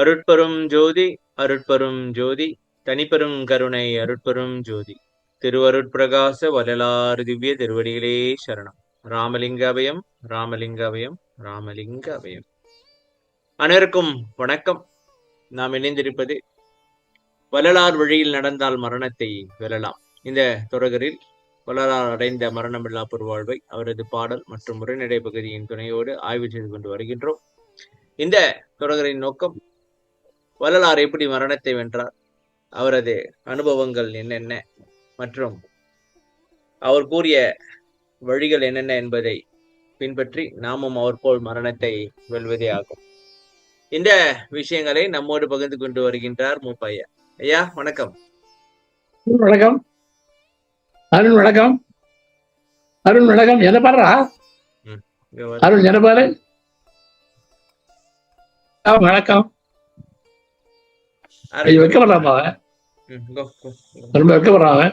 அருட்பெரும் ஜோதி அருட்பெரும் ஜோதி தனிப்பெரும் கருணை அருட்பெரும் ஜோதி திருவருட்பிரகாச வள்ளலார் திவ்ய திருவடிகளே சரணம். ராமலிங்க அபயம் ராமலிங்க அபயம் ராமலிங்க அபயம். அனைவருக்கும் வணக்கம். நாம் இணைந்திருப்பது வள்ளலார் வழியில் நடந்தால் மரணத்தை வெல்லலாம். இந்த தொடரில் வள்ளலார் அடைந்த மரணமில்லா பெருவாழ்வை அவரது பாடல் மற்றும் உரைநடை பகுதியின் துணையோடு ஆய்வு செய்து கொண்டு வருகின்றோம். இந்த தொடரின் நோக்கம் வள்ளலார் எப்படி மரணத்தை வென்றார், அவரது அனுபவங்கள் என்னென்ன மற்றும் அவர் கூறிய வழிகள் என்னென்ன என்பதை பின்பற்றி நாமும் அவர் போல் மரணத்தை வெல்வதே ஆகும். இந்த விஷயங்களை நம்மோடு பகிர்ந்து கொண்டு வருகின்றார் மூப்பையா. ஐயா வணக்கம். வணக்கம். அருண் வணக்கம். அருண் வணக்கம். என்ன பாடுறா அருண்? என்ன பாரு. வணக்கம். வைக்கப்படுறாப்பா ரொம்ப வைக்கப்படுறாங்க.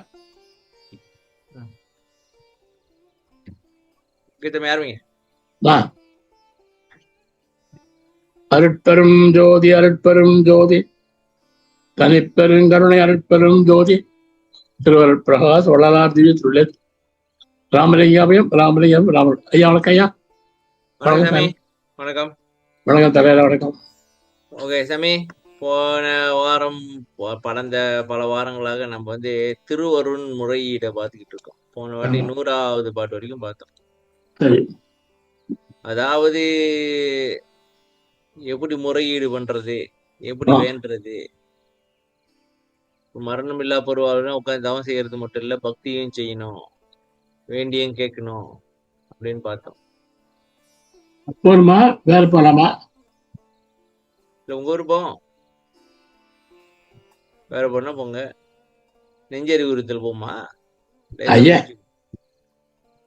அருட்பெரும் ஜோதி அருட்பெரும் ஜோதி தனிப்பெரும் கருணை அருட்பெரும் ஜோதி திருவருட் பிரகாஷ் வள்ளலார் திவ்ய திருளே ராமலிங்காபயம் ராமலிங்கம் ராம. ஐயா வணக்கம். ஐயா வணக்கம். வணக்கம் தலைவர வணக்கம். ஓகே சாமி, போன வாரம் பல வாரங்களாக நம்ம திருவருண் முறையீட பார்த்துக்கிட்டு இருக்கோம். போன வாட்டி 100வது பாட்டு வரைக்கும் பார்த்தோம். அதாவது எப்படி முறையீடு பண்றது, எப்படி வேண்டது, மரணம் இல்லா பொருவாளர் உட்காந்து தவம் செய்யறது மட்டும் இல்ல, பக்தியும் செய்யணும், வேண்டியும் கேட்கணும் அப்படின்னு பார்த்தோம். போருமா வேற போலாமா? இல்ல உங்க ஊர் போவோம், வேற போனா போங்க. நெஞ்சறி உறுத்தல் போமா? ஐயா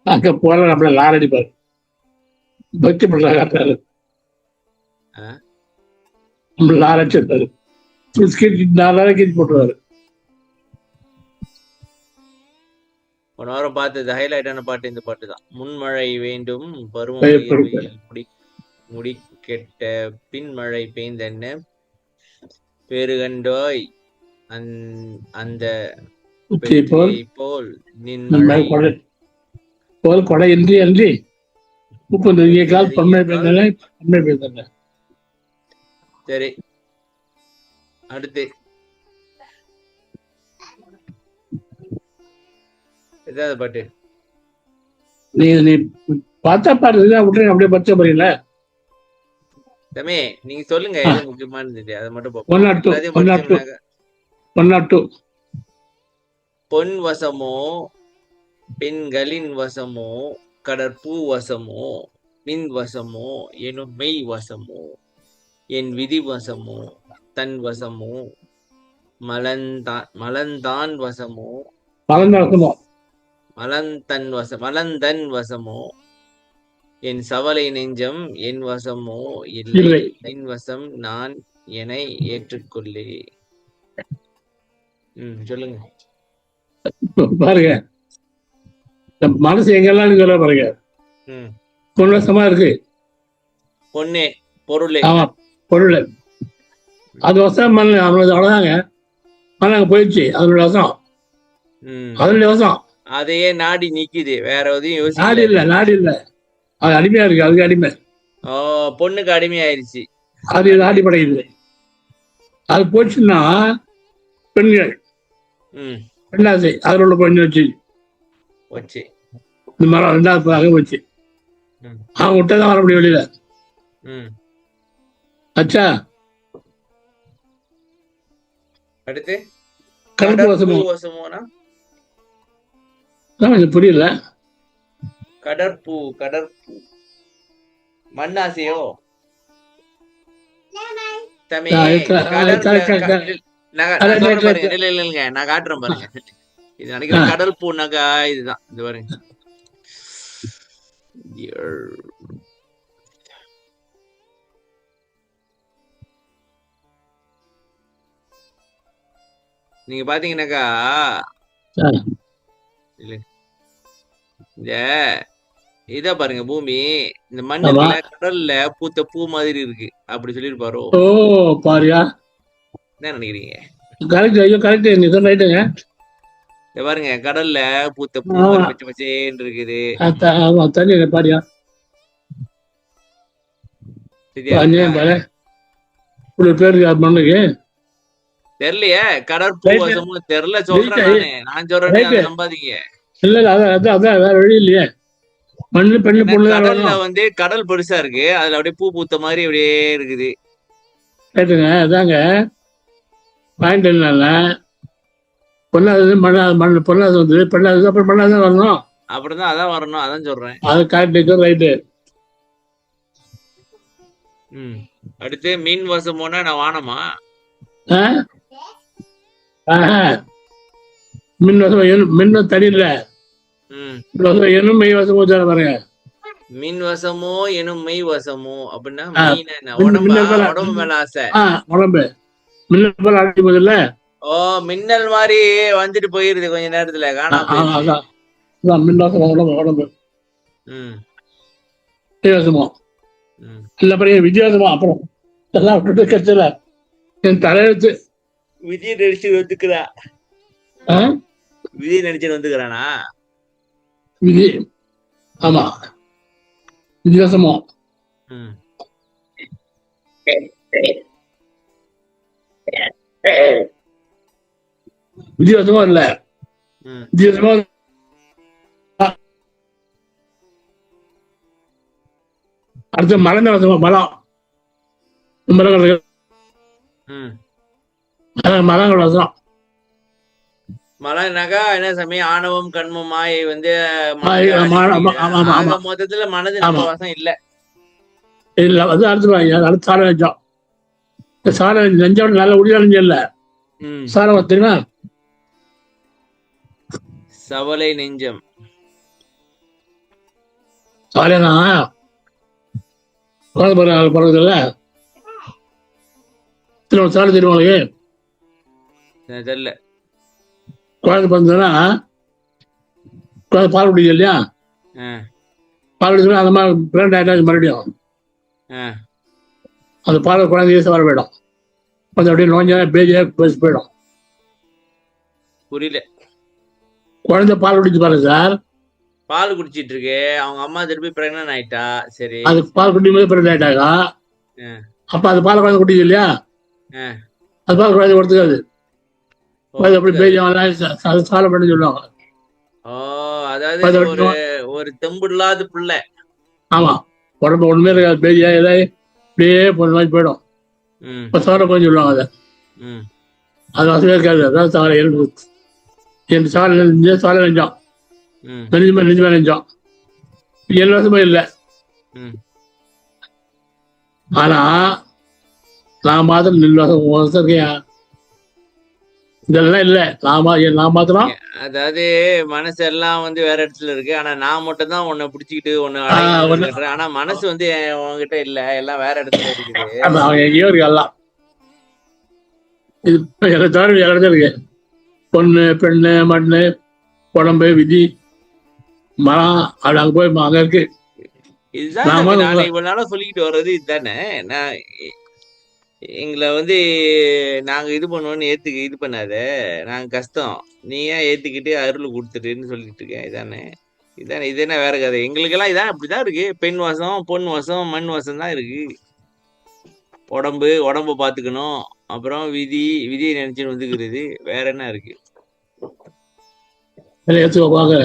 அங்க போற நம்மள லாரடிப்பாரு பக்தி பண்ண காட்டாரு. லாரடிச்சிருப்பாரு. போட்டுருவாரு. போன வாரம் பார்த்தது ஹைலைட்டான பாட்டு இந்த பாட்டு தான். முன்மழை வேண்டும் பருவம் முடி கெட்ட பின்மழை பெய்தென்ன பெருகண்டோய் அந்த போல் போல் கொடை இன்றி அன்றி உப்பு நெருங்கிய கால் பன்மை பெய்தன. சரி, அடுத்து ஏதாவது பாட்டு நீ பார்த்தா பாட்டு விட்டு அப்படியே பச்சை போறீங்கள தமே, நீங்க சொல்லுங்க எது முக்கியமானது அதை மட்டும். பொன் வசமோ பெண்களின் வசமோ கடற்பூ வசமோ மின் வசமோ எனும் மெய் வசமோ என் விதி வசமோ தன் வசமோ மலந்தான் வசமோ மலந்தன் வசமோ என் சவலை நெஞ்சம் என் வசமோ இல்லை என் வசம் நான் என ஏற்றுக்கொள்ளே. சொல்லுங்க பாருங்க, மனசு எங்கெல்லாம் சொல்ல பாருங்க. பொன் வசமா இருக்கு. பொண்ணே பொருள். ஆமா பொருள். அது வசம் மண் அவ்வளவுதாங்க. அங்க போயிடுச்சு அதனுடைய வசம். அதனுடைய வசம் அதையே நாடி நிக்குது, வேற எதையும் நாடு இல்ல. அது அடிமையா இருக்கு. அதுக்கு அடிமை. பொண்ணுக்கு அடிமையாயிருச்சு. அது நாடி படையுது. அது போச்சுன்னா பெண்கள் ரெண்டாவது அதில் உள்ள பொண்ணு வச்சு இந்த மரம் ரெண்டாவது போச்சு. அவன் விட்டதான் வர முடியும் வெளியில. அச்சா அடுத்து கடற்பூ வசமோனா புரியல. கடற்பூ மண்ணாசையோ தம்பி? இல்லைங்க, நான் காட்டுறேன் பாருங்க. இது நினைக்கிற கடல் பூனாக்கா இதுதான். இது பாருங்க, நீங்க பாத்தீங்கன்னாக்கா, இல்ல இந்த இதா பாருங்க பூமி. இந்த மண் ஆமா. இருக்குல்ல, கடல்ல பூத்த பூ மாதிரி இருக்கு. அப்படி சொல்லியிருப்பாரோ? ஓ, பாரியா. என்ன நினைக்கிறீங்க? கரெக்ட். ஐயோ, கரெக்ட். நீ சொன்ன ரைட்டுங்க. இத பாருங்க, கடல்ல பூத்த பூ ஆமா. மாரி பச்சை பச்சேன்னு இருக்குது. ஆமா, தண்ணி பாரியா. சரியா இருக்கா? பாரு. இப்படி பேரு மண்ணுக்கு. தெரியலையே. ரைட்டு. கடற்பூவசமும் தெரியல சொல்றேன் ரைட்டு. நானு. நான் சொல்றேன், நீங்க ரைட்டு. அத நம்பாதீங்க. இல்ல, இல்ல, அதான் வேற வழி இல்லையே. மண்ணு பெண்ணு ஏன்னா பொண்ணு தான் கடல்ல வரணும். வந்து கடல் பெருசா இருக்கு. அதுல அப்படியே பூ பூத்த மாதிரி அப்படியே இருக்குது. ரைட்டுங்க. அதாங்க பாயிண்ட். என்னன்னா பொண்ணாது பொண்ணாது வந்து பெண்ணாது அப்புறம் மண்ணாது தான் வரணும். அப்படிதான் அதான் வரணும். அதான் சொல்றேன். அது கரெக்ட். ரைட்டு. அடுத்து மீன் வசமோனா நான் வானமா? மின் வசம் மின்னும் தனி இல்ல. ம் எனும் மெய் வசம் வச்சாரு பாருங்க. மீன் வசமோ எனும் மெய் வசமோ அப்படின்னா ஆ, மீன் என்ன உடம்பா? மின்னல் போல. உடம்பு மேல ஆசை. உடம்பு மின்னல் போல அழைக்கும் போது இல்ல. ஓ, மின்னல் மாதிரி வந்துட்டு போயிருது கொஞ்ச நேரத்துல, காணாம போயிருச்சு. அதான் மின் வசம் உடம்பு ம் வித்தியாசமோ ம் இல்ல பெரிய வித்தியாசமா. அப்புறம் எல்லாம் விட்டுட்டு கட்சியில என் தலையெழுத்து. விஜய் நடிச்சு வந்துக்கிறா. ஆ? விஜய் நடிச்சு வந்துக்கிறானா? விதி. ஆமா, வித்தியாசமோ. ம் வித்தியாசமா இல்ல. ம் வித்தியாசமா. அடுத்த மலை வசமா மலம். மரங்கள் ம் மரங்கள் வசம். மலைனாக்கா என்ன சமயம் ஆணவம் கண்மம் மாயை வந்து ஆமா, மனதை ஆமா, ஆமா, அழிக்குது. ஆமா. ஆக மொத்தத்துல மனது நம்ம ஆமா. வசம் இல்ல. இல்ல வந்து அடுத்து சாலை நெஞ்சம். இந்த சாலை நெஞ்சோட நல்ல உடியாளஞ்சம் இல்ல. ம் சாலை தெரியுமா? சவலை நெஞ்சம். சாலைனா குழந்தை பிறகுல சாலை தெரியும் உங்களுக்கு. தெரியல. குழந்தை பிறந்ததுன்னா குழந்தை பால் குடிக்கும் இல்லையா? ஆ பால் குடிச்சா அந்த மாதிரி பிரெண்ட் ஆயிட்டாச்சு மறுபடியும். ஆ அந்த பால் குழந்தைய வர போயிடும். கொஞ்சம் அப்படியே நோஞ்சா பேஜியா பேசி போயிடும். புரியல. குழந்தை பால் குடிச்சு பாருங்க சார். பால் குடிச்சிட்டு இருக்கு. அவங்க அம்மா திருப்பி பிரெக்னன்ட் ஆயிட்டா. சரி. அது பால் குடிக்கும் போது பிரெண்ட் ஆயிட்டாக்கா. ஆ அப்ப அது பால் குழந்தை குடிக்கும் இல்லையா? ஆ அது பால் குழந்தை கொடுத்துக்காது. அப்படி ஓகே. பேஜ் சாலை பண்ணி சொல்லுவாங்க. ஓ, அதாவது அதை ஒரு விட்டு ஒரு தெம்பு இல்லாத பிள்ளை. ஆமா, உடம்பு ஒண்ணுமே இருக்காது. பேஜியா ஏதாவது இப்படியே போன மாதிரி போயிடும். ம் இப்ப சாலை கொஞ்சம் சொல்லுவாங்க அதை. ம் அது வசதியாக இருக்காது. அதான் சாலை என் சாலை நெஞ்சம். ம் நெஞ்சுமே நெஞ்சம். இலவசமே இல்லை. ம் ஆனா நான் மாத்திரம் நிர்வாகம் இருக்கையா இதெல்லாம் இல்லை. நான் மாத்திரம். அதாவது மனசு எல்லாம் வந்து வேற இடத்துல இருக்கு. ஆனா நான் மட்டும் தான் உன்னை பிடிச்சிக்கிட்டு உன்னை ஒண்ணு அடையணும்னு. ஆனா மனசு வந்து உன்கிட்ட இல்ல. எல்லாம் வேற இடத்துல இருக்குது. அவன் எங்கேயோ இருக்கு எல்லாம். இது எனக்கு தவிர வேற இடத்துல இருக்கு. பொண்ணு பெண்ணு மண்ணு உடம்பு விதி மரம் அது அங்க போய் அங்க இருக்கு. இதுதான் நாம நான் இவ்வளவு நாளா சொல்லிக்கிட்டு வர்றது இதுதானே. நான் எங்களை வந்து நாங்க இது பண்ணுவோம்னு இது பண்ணாத. நாங்க கஷ்டம். நீ ஏன் ஏத்துக்கிட்டு அருள் கொடுத்துட்டுன்னு சொல்லிட்டு இருக்கேன். இதானே இதானே இது என்ன வேற கதை? எங்களுக்கெல்லாம் இதான் அப்படிதான் இருக்கு. பெண் வசம் பொன் வசம் மண் வசம் தான் இருக்கு. உடம்ப பாத்துக்கணும். அப்புறம் விதியை நினைச்சுன்னு வந்துக்கிறது. வேற என்ன இருக்கு? ஏற்றுக்கோங்க.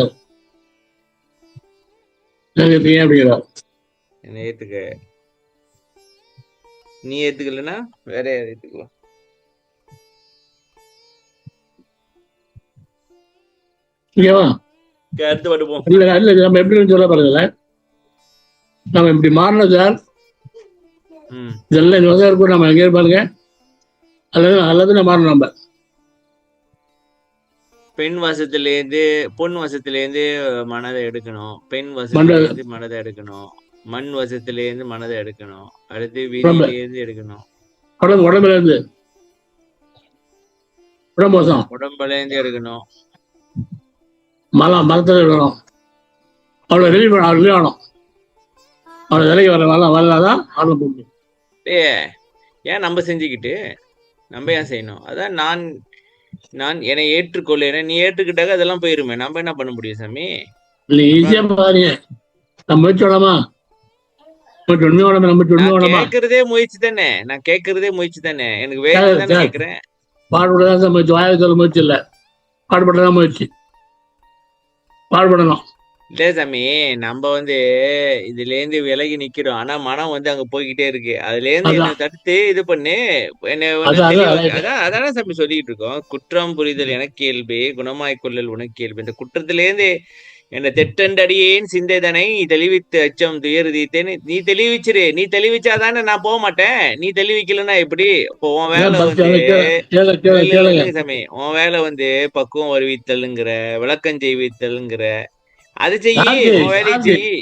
அப்படிங்கிற என்ன ஏத்துக்க? நீ ஏத்துக்கலன்னா வேற யார் ஏத்துக்கலாம்? ஓகேவா? அடுத்து படுப்போம். இல்ல இல்ல, நம்ம எப்படி சொல்ல பாருங்கல்ல. நம்ம இப்படி மாறணும் சார். இதெல்லாம் இந்த வசதி இருக்கும். நம்ம எங்கே பாருங்க அல்லது நம்ம மாறணும். நம்ம பெண் வசத்திலேருந்து பொன் வசத்திலேருந்து மனதை எடுக்கணும். பெண் வசத்திலேருந்து மனதை எடுக்கணும். மண் வசத்திலேருந்து மனதை எடுக்கணும். அடுத்து விதியிலேருந்து எடுக்கணும். உடம்புல இருந்து உடம்புல இருந்து எடுக்கணும். மரத்துல இருக்கணும். அவளை ரெடி பண்ண அவள் ஆகணும். அவளை விலைக்கு வரலாதான் ஆர்டர் போடணும். ஏன் நம்ம செஞ்சுக்கிட்டு நம்ம ஏன் செய்யணும்? அதான் நான் என்னை ஏற்றுக்கொள்ள நீ ஏற்றுக்கிட்டாக்க அதெல்லாம் போயிருமே. நம்ம என்ன பண்ண முடியும் சாமி? இல்லை ஈஸியா பாருங்க. நம்ம முயற்சி வேணாமா? கேட்கறதே முயற்சி தானே. நான் கேட்கறதே முயற்சி தானே. எனக்கு வேலை தானே கேட்கிறேன். பாடுபடதான் முயற்சி. வாயை சொல்ல முயற்சி இல்லை, பாடுபடதான் முயற்சி. பாடுபடணும். இல்ல சாமி, நம்ம இதுல இருந்து விலகி நிக்கிறோம். ஆனா மனம் அங்க போய்கிட்டே இருக்கு. அதுல இருந்து என்ன தடுத்து இது பண்ணு. என்ன அதான சாமி சொல்லிட்டு இருக்கோம். குற்றம் புரிதல் எனக்கு கேள்வி, குணமாய் கொள்ளல் உனக்கு கேள்வி. இந்த குற்றத்துல இருந்து என்ன தெட்டண்டடியேன் சிந்தைதனை தெளிவித்து அச்சம் துயர்தீத்தேன்னு நீ தெளிவிச்சிரு. நீ தெளிவிச்சாதானே நான் போக மாட்டேன். நீ தெளிவிக்கலன்னா எப்படி? இப்போ உன் வேலை சாமி, உன் வேலை பக்குவம் வருவித்தல்ங்கிற, விளக்கம் செய்வித்தல்ங்கிற, அது செய்யி. உன் வேலையை செய்யி.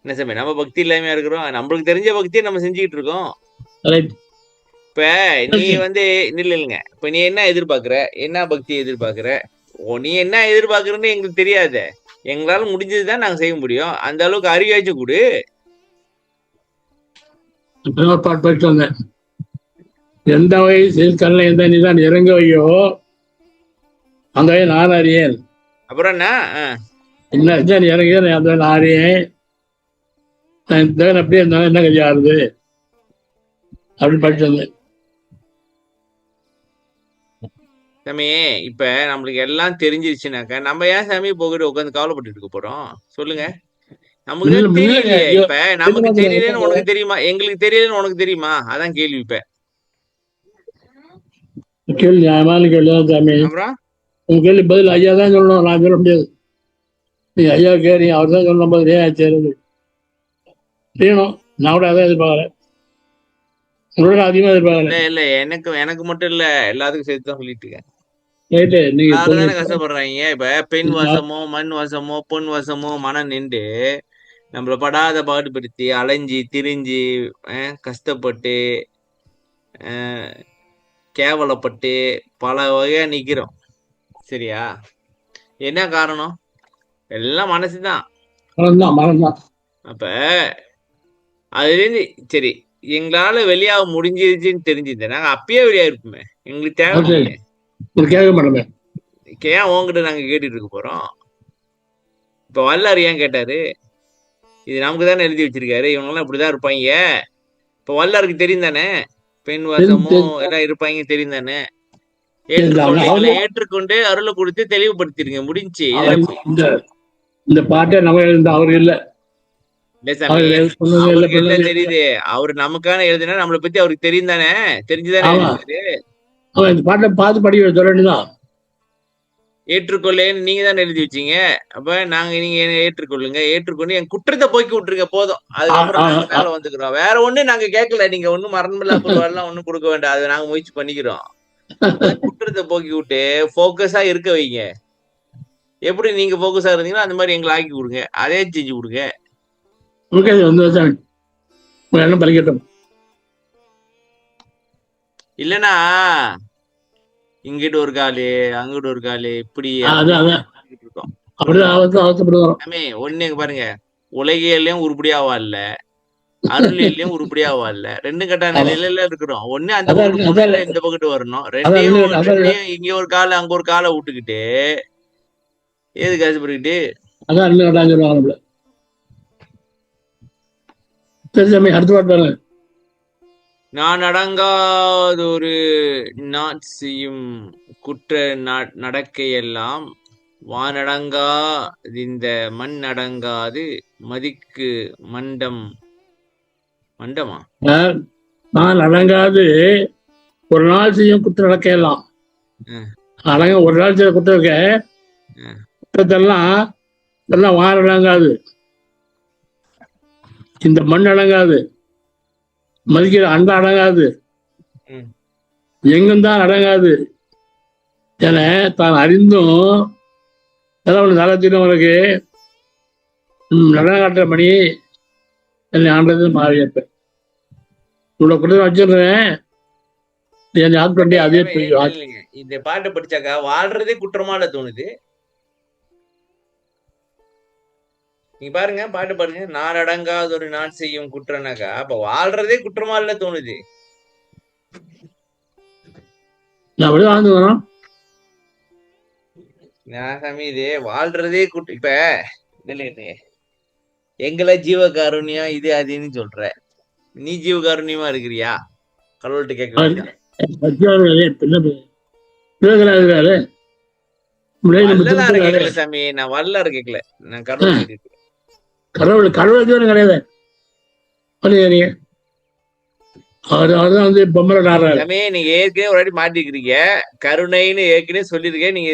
என்ன சாமி, நம்ம பக்தி இல்லாம இருக்கிறோம்? நம்மளுக்கு தெரிஞ்ச பக்தியை நம்ம செஞ்சுக்கிட்டு இருக்கோம். இப்ப நீ இல்லைங்க. இப்ப நீ என்ன எதிர்பார்க்கிற? என்ன பக்தி எதிர்பார்க்கிற? நீ என்ன எதிர்பார்க்கறன்னு எங்களுக்கு தெரியாது. எங்களால முடிஞ்சதுதான் நாங்க செய்ய முடியும். அந்த அளவுக்கு அறிவாச்சும் கொடு. எந்த வகை செயல்கல்ல எந்த நீதான் இறங்க வையோ அந்த வகை நான் அறியேன். அப்புறம் என்ன இறங்கிய அந்த நான் அறியேன். அப்படியே இருந்தாலும் என்ன கையாருது அப்படின்னு படிச்சது சாமி. இப்ப நம்மளுக்கு எல்லாம் தெரிஞ்சிருச்சுனாக்க நம்ம ஏன் சாமி போகிட்டு உட்காந்து கவலைப்பட்டு இருக்க போறோம்? சொல்லுங்க. நமக்கு தெரியலையே. இப்ப நமக்கு தெரியலன்னு உனக்கு தெரியுமா? எங்களுக்கு தெரியலன்னு உனக்கு தெரியுமா? அதான் கேள்வி. இப்ப கேள்வி நியாயமான கேள்விதான் சாமி. அப்புறம் உங்க கேள்வி பதில் ஐயா தான் சொல்லணும், நான் சொல்ல முடியாது. நீ ஐயா கேறீ, அவர் தான் சொல்லும் போது செய்யறது செய்யணும். நான் கூட அதான் எதிர்பார்க்கறேன். உங்களோட அதிகமா எதிர்பார்க்கறேன். இல்ல எனக்கு மட்டும் இல்ல, எல்லாத்துக்கும் சேர்த்து தான் சொல்லிட்டு இருக்கேன். நீங்க கஷ்டப்படுறாங்க. இப்ப பெண் வசமோ மண் வசமோ பொன் வசமோ மனம் நின்று நம்மள படாத பாடுபடுத்தி அலைஞ்சி திரிஞ்சு கஷ்டப்பட்டு கேவலப்பட்டு பல வகையா நிக்கிறோம். சரியா? என்ன காரணம்? எல்லாம் மனசுதான். அப்ப அதுல இருந்து சரி, எங்களால வெளியாக முடிஞ்சிருச்சுன்னு தெரிஞ்சிருந்தேன் நாங்க அப்பயே வெளியா இருப்போமே. எங்களுக்கு தேவை கேட்க மாட்டோமே. ஏன் உங்ககிட்ட நாங்க கேட்டுட்டு இருக்க போறோம்? இப்ப வல்லார் ஏன் கேட்டாரு? இது நமக்கு தானே எழுதி வச்சிருக்காரு. இவங்கெல்லாம் இப்படிதான் இருப்பாங்க. இப்ப வல்லாருக்கு தெரியும் தானே பெண் வசமும் எல்லாம் இருப்பாங்க, தெரியும் தானே? ஏற்றுக்கொண்டு அருளை கொடுத்து தெளிவுபடுத்திருங்க, முடிஞ்சு. இந்த பாட்டை நம்ம எழுந்த அவர் இல்ல. தெரியுது. அவரு நமக்கான எழுதுனா நம்மளை பத்தி அவருக்கு தெரியும் தானே? தெரிஞ்சுதானே இந்த பாட்டை பார்த்து படிக்க சொல்ல வேண்டியதான். ஏற்றுக்கொள்ளேன்னு நீங்க தானே எழுதி வச்சீங்க. அப்ப நீங்க ஏற்றுக்கொள்ளுங்க. ஏற்றுக்கொண்டு என் குற்றத்தை போக்கி விட்டுருங்க, போதும். அதுக்கப்புறம் மேல வந்துக்கிறோம். வேற ஒண்ணு நாங்க கேட்கல. நீங்க ஒண்ணும் மரணமில்லா பொருள் ஒண்ணும் கொடுக்க வேண்டாம். அதை நாங்க முயற்சி பண்ணிக்கிறோம். குற்றத்தை போக்கி விட்டு போக்கஸா இருக்க வைங்க. எப்படி நீங்க போக்கஸா இருந்தீங்கன்னா அந்த மாதிரி எங்களை ஆக்கி கொடுங்க. அதே செஞ்சு கொடுங்க. இல்லனா இங்கிட்டு ஒரு காலு அங்கிட்டு ஒரு காலு இப்படி ஒண்ணு பாருங்க. உலகியலையும் உருப்படியாவா இல்ல, அருளியலையும் உருப்படியாவா இல்ல. ரெண்டு கட்ட நிலையில இருக்கிறோம். ஒண்ணு அந்த பக்கத்து இந்த பக்கத்து வரணும். ரெண்டையும் இங்க ஒரு கால அங்க ஒரு காலை விட்டுக்கிட்டு எதுக்கு ஆசைப்பட்டுக்கிட்டு நான் அடங்காதொரு செய்யும் குற்ற நடக்கையெல்லாம் வானடங்கா இந்த மண் அடங்காது மதிக்கு மண்டமா நான் அடங்காது ஒரு நாள் செய்யும் குற்ற நடக்கையெல்லாம் ஒரு நாள் செய்ய குற்றம் இருக்க குற்றத்தெல்லாம் இதெல்லாம் வான அடங்காது, இந்த மண் அடங்காது, மதிக்கிற அண்ட அடங்காது, எங்கும் தான் அடங்காது என தான் அறிந்தும் நலத்திலும் உனக்கு நடனம் காட்டுற மணி என்னை ஆண்டது மாறியப்ப இவ்வளவு குற்றம் வச்சிருந்தேன். என்னை ஆட்கொண்டே அதே இல்லைங்க, இந்த பாட்டை படிச்சாக்கா வாழ்றதே குற்றமால தோணுது. நீங்க பாருங்க, பாட்டு பாருங்க. நாளடங்காத ஒரு நான் செய்யும் குற்றனாக்கா அப்ப வாழ்றதே குற்றமால தோணுது. நான் அப்படியே வாழ்ந்து வரோம். நான் சாமி இது வாழ்றதே இப்ப இல்லையே, எங்களை ஜீவகாருண்யம் இது அதுன்னு சொல்ற, நீ ஜீவகாருண்யமா இருக்கிறியா? கடவுள்கிட்ட கேட்க வேண்டியதான். வள்ளலார கேட்கல சாமி, நான் வல்லார கேட்கல, நான் கடவுள் கேட்கல. கடவுள் கடவுள் ஜீவன் கிடையாது. அவர்தான் வந்து பொம்மலை நாடுறாரு. சாமி நீங்க ஏற்கனவே ஒரு வாட்டி மாட்டிக்கிறீங்க, கருணைன்னு ஏற்கனவே சொல்லியிருக்கேன், நீங்க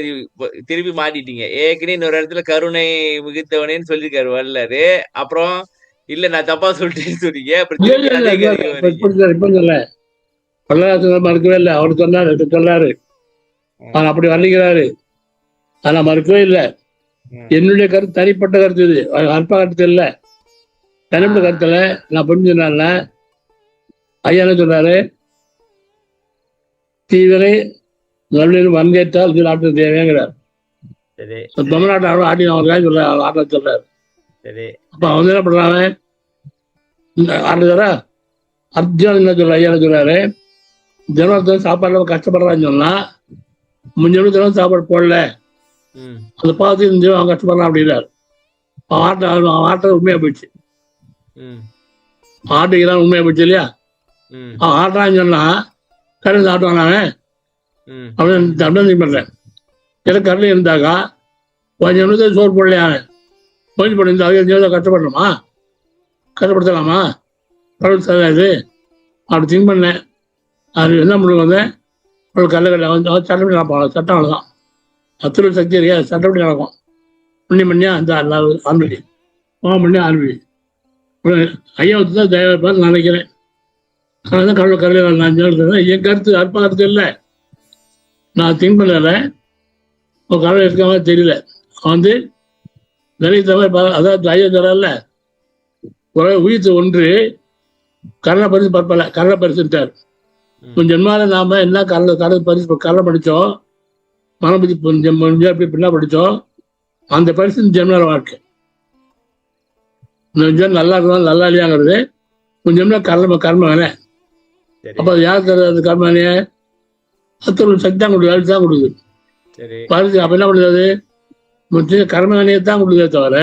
திருப்பி மாட்டிட்டீங்க. ஏற்கனவே இன்னொரு இடத்துல கருணை மிகுத்தவனேன்னு சொல்லியிருக்காரு வல்லாரு. அப்புறம் இல்ல நான் தப்பா சொல்லிட்டேன்னு சொன்னீங்க. மறுக்கவே இல்லை. அவரு சொன்னாரு, அப்படி வர்ணிக்கிறாரு. ஆனா மறுக்கவே இல்லை. என்னுடைய கருத்து தனிப்பட்ட கருத்து, இது அற்ப கருத்து இல்ல, தனிப்பட்ட கருத்துல நான் புரிஞ்சுனால ஐயா என்ன சொல்றாரு, தீவிரை நல்ல வந்தேற்றால் இது நாட்டு தேவைங்கிறார். தமிழ்நாட்டு ஆடி அவருக்காக சொல்ற ஆட்ட சொல்றாரு. அப்ப அவங்க என்ன பண்றாங்க, ஆண்டுதாரா அர்ஜுன் என்ன சொல்ற, ஐயா என்ன சொல்றாரு, ஜனத்தை சாப்பாடுல கஷ்டப்படுறான்னு சொன்னா முன்ன தினம் சாப்பாடு போடல, அதை பார்த்து இந்த அவன் கஷ்டப்படுறான் அப்படின்னாரு. ஆட்ட உண்மையா போயிடுச்சு, ஆட்டுக்குதான் உண்மையா போயிடுச்சு இல்லையா? ஆட்டான்னு சொன்னா கருணை ஆட்டுவானாங்க அப்படின்னு பண்றேன். எனக்கு கருணை இருந்தாக்கா கொஞ்சம் நிமிஷம் சோறு போடலையா, கொஞ்சம் போட்டு கஷ்டப்படணுமா, கஷ்டப்படுத்தலாமா? கடவுள் தராது அப்படி திங்க் பண்ணேன். அது என்ன பண்ணுங்க வந்து கல்ல வந்து சட்டப்படி நடப்பாங்க, சட்டம் அவ்வளோதான். அத்துறை சக்தி இருக்கா, சட்டப்படி நடக்கும். புண்ணியம் பண்ணியா அந்த ஆண்படி பண்ணி ஆண்படி ஐயா வந்து தான் தயவாப்பான்னு நினைக்கிறேன். அதனால கடவுள் கருளை நான் என் கருத்து அற்ப கருத்து இல்லை, நான் திங்க் பண்ணல. ஒரு கடவுள் இருக்க மாதிரி தெரியல. வந்து நிறைய தவிர அதாவது ஐயா தரல உயிர்த்து ஒன்று கரண பரிசு பரப்பல, கரண பரிசுட்டார். கொஞ்சம் ஜென்மால நாம என்ன கரண பரிசு கரண படித்தோம், மனபதி அப்படி பின்னா படித்தோம், அந்த பரிசு ஜென்மால வாழ்க்கை. நல்லா இருக்கணும் நல்லா இல்லையாங்கிறது கொஞ்சம் கர்ம வேணே. அப்ப யார் தர அந்த கர்ம வேலைய அத்தொரு சக்தி தான் கொடுக்குது, அழிச்சு தான் கொடுக்குது. பரிசு அப்ப என்ன பண்ணுறது, கர்ம வேலையை தான் கொடுக்குதே தவிர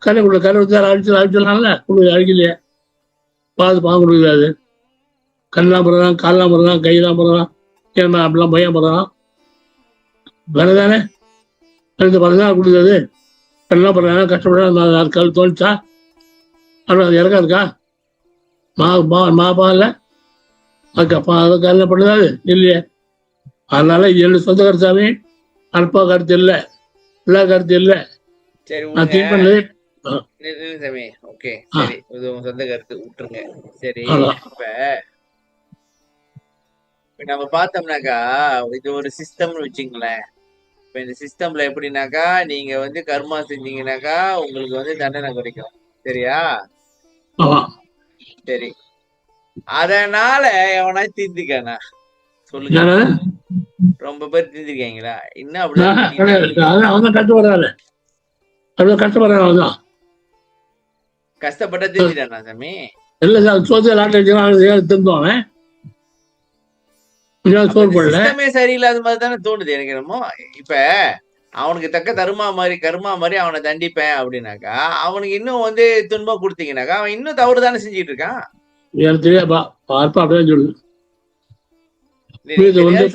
கரை கொடுக்குது. கரை வச்சு அழிச்சிடலாம்ல, கொடுக்குது, அழிக்கலையே. பாவம் கொடுக்குறாரு. கண்ணெல்லாம் போடுறான், காலெல்லாம் போடுறான், கையெல்லாம் போடுறான், ஏன்னா அப்படிலாம் பையன் போடுறான். வேறதானே அடுத்த படம் கொடுக்குறது. கண்ணெல்லாம் போடுறாங்க, கஷ்டப்படுறாங்க. கல் தோணிச்சா அப்படி அது இறக்கா இருக்கா? மாப்பா இல்லை அதுக்கப்பா அதுக்கு என்ன பண்ணுறாரு இல்லையே. அதனால என்னுடைய சொந்த கருத்தாவே அற்பா கருத்து இல்லை, எல்லா கருத்து இல்லை. நான் திங்க் பண்ணது ஓகே சரி, இது உங்க சொந்த கருத்து விட்டுருங்க. சரி, இப்ப நம்ம பார்த்தோம்னாக்கா இது ஒரு சிஸ்டம்னு வச்சுங்களேன். இப்ப இந்த சிஸ்டம்ல எப்படின்னாக்கா நீங்க வந்து கர்மா செஞ்சீங்கன்னாக்கா உங்களுக்கு வந்து தண்டனை கிடைக்கும், சரியா? சரி, அதனால எவனா தீர்ந்துக்கானா சொல்லுங்க? ரொம்ப பேர் தீர்ந்துருக்கீங்களா? இன்னும் அப்படிதான் கஷ்டப்படுறாங்க. கஷ்டப்பட்ட தீர்ந்துட்டானா சாமி? இல்ல சார், சோசியல் ஆர்ட் திருந்தோம் சரியில்லாத மாதிரி தானே தோணுது எனக்கு என்னமோ. இப்ப அவனுக்கு தக்க கர்மா மாதிரி அவனை தண்டிப்பேன் அப்படின்னாக்கா அவனுக்கு இன்னும் வந்து துன்பம் கொடுத்தீங்கன்னாக்கா அவன் இன்னும் தவறு தானே செஞ்சிட்டு இருக்கான்.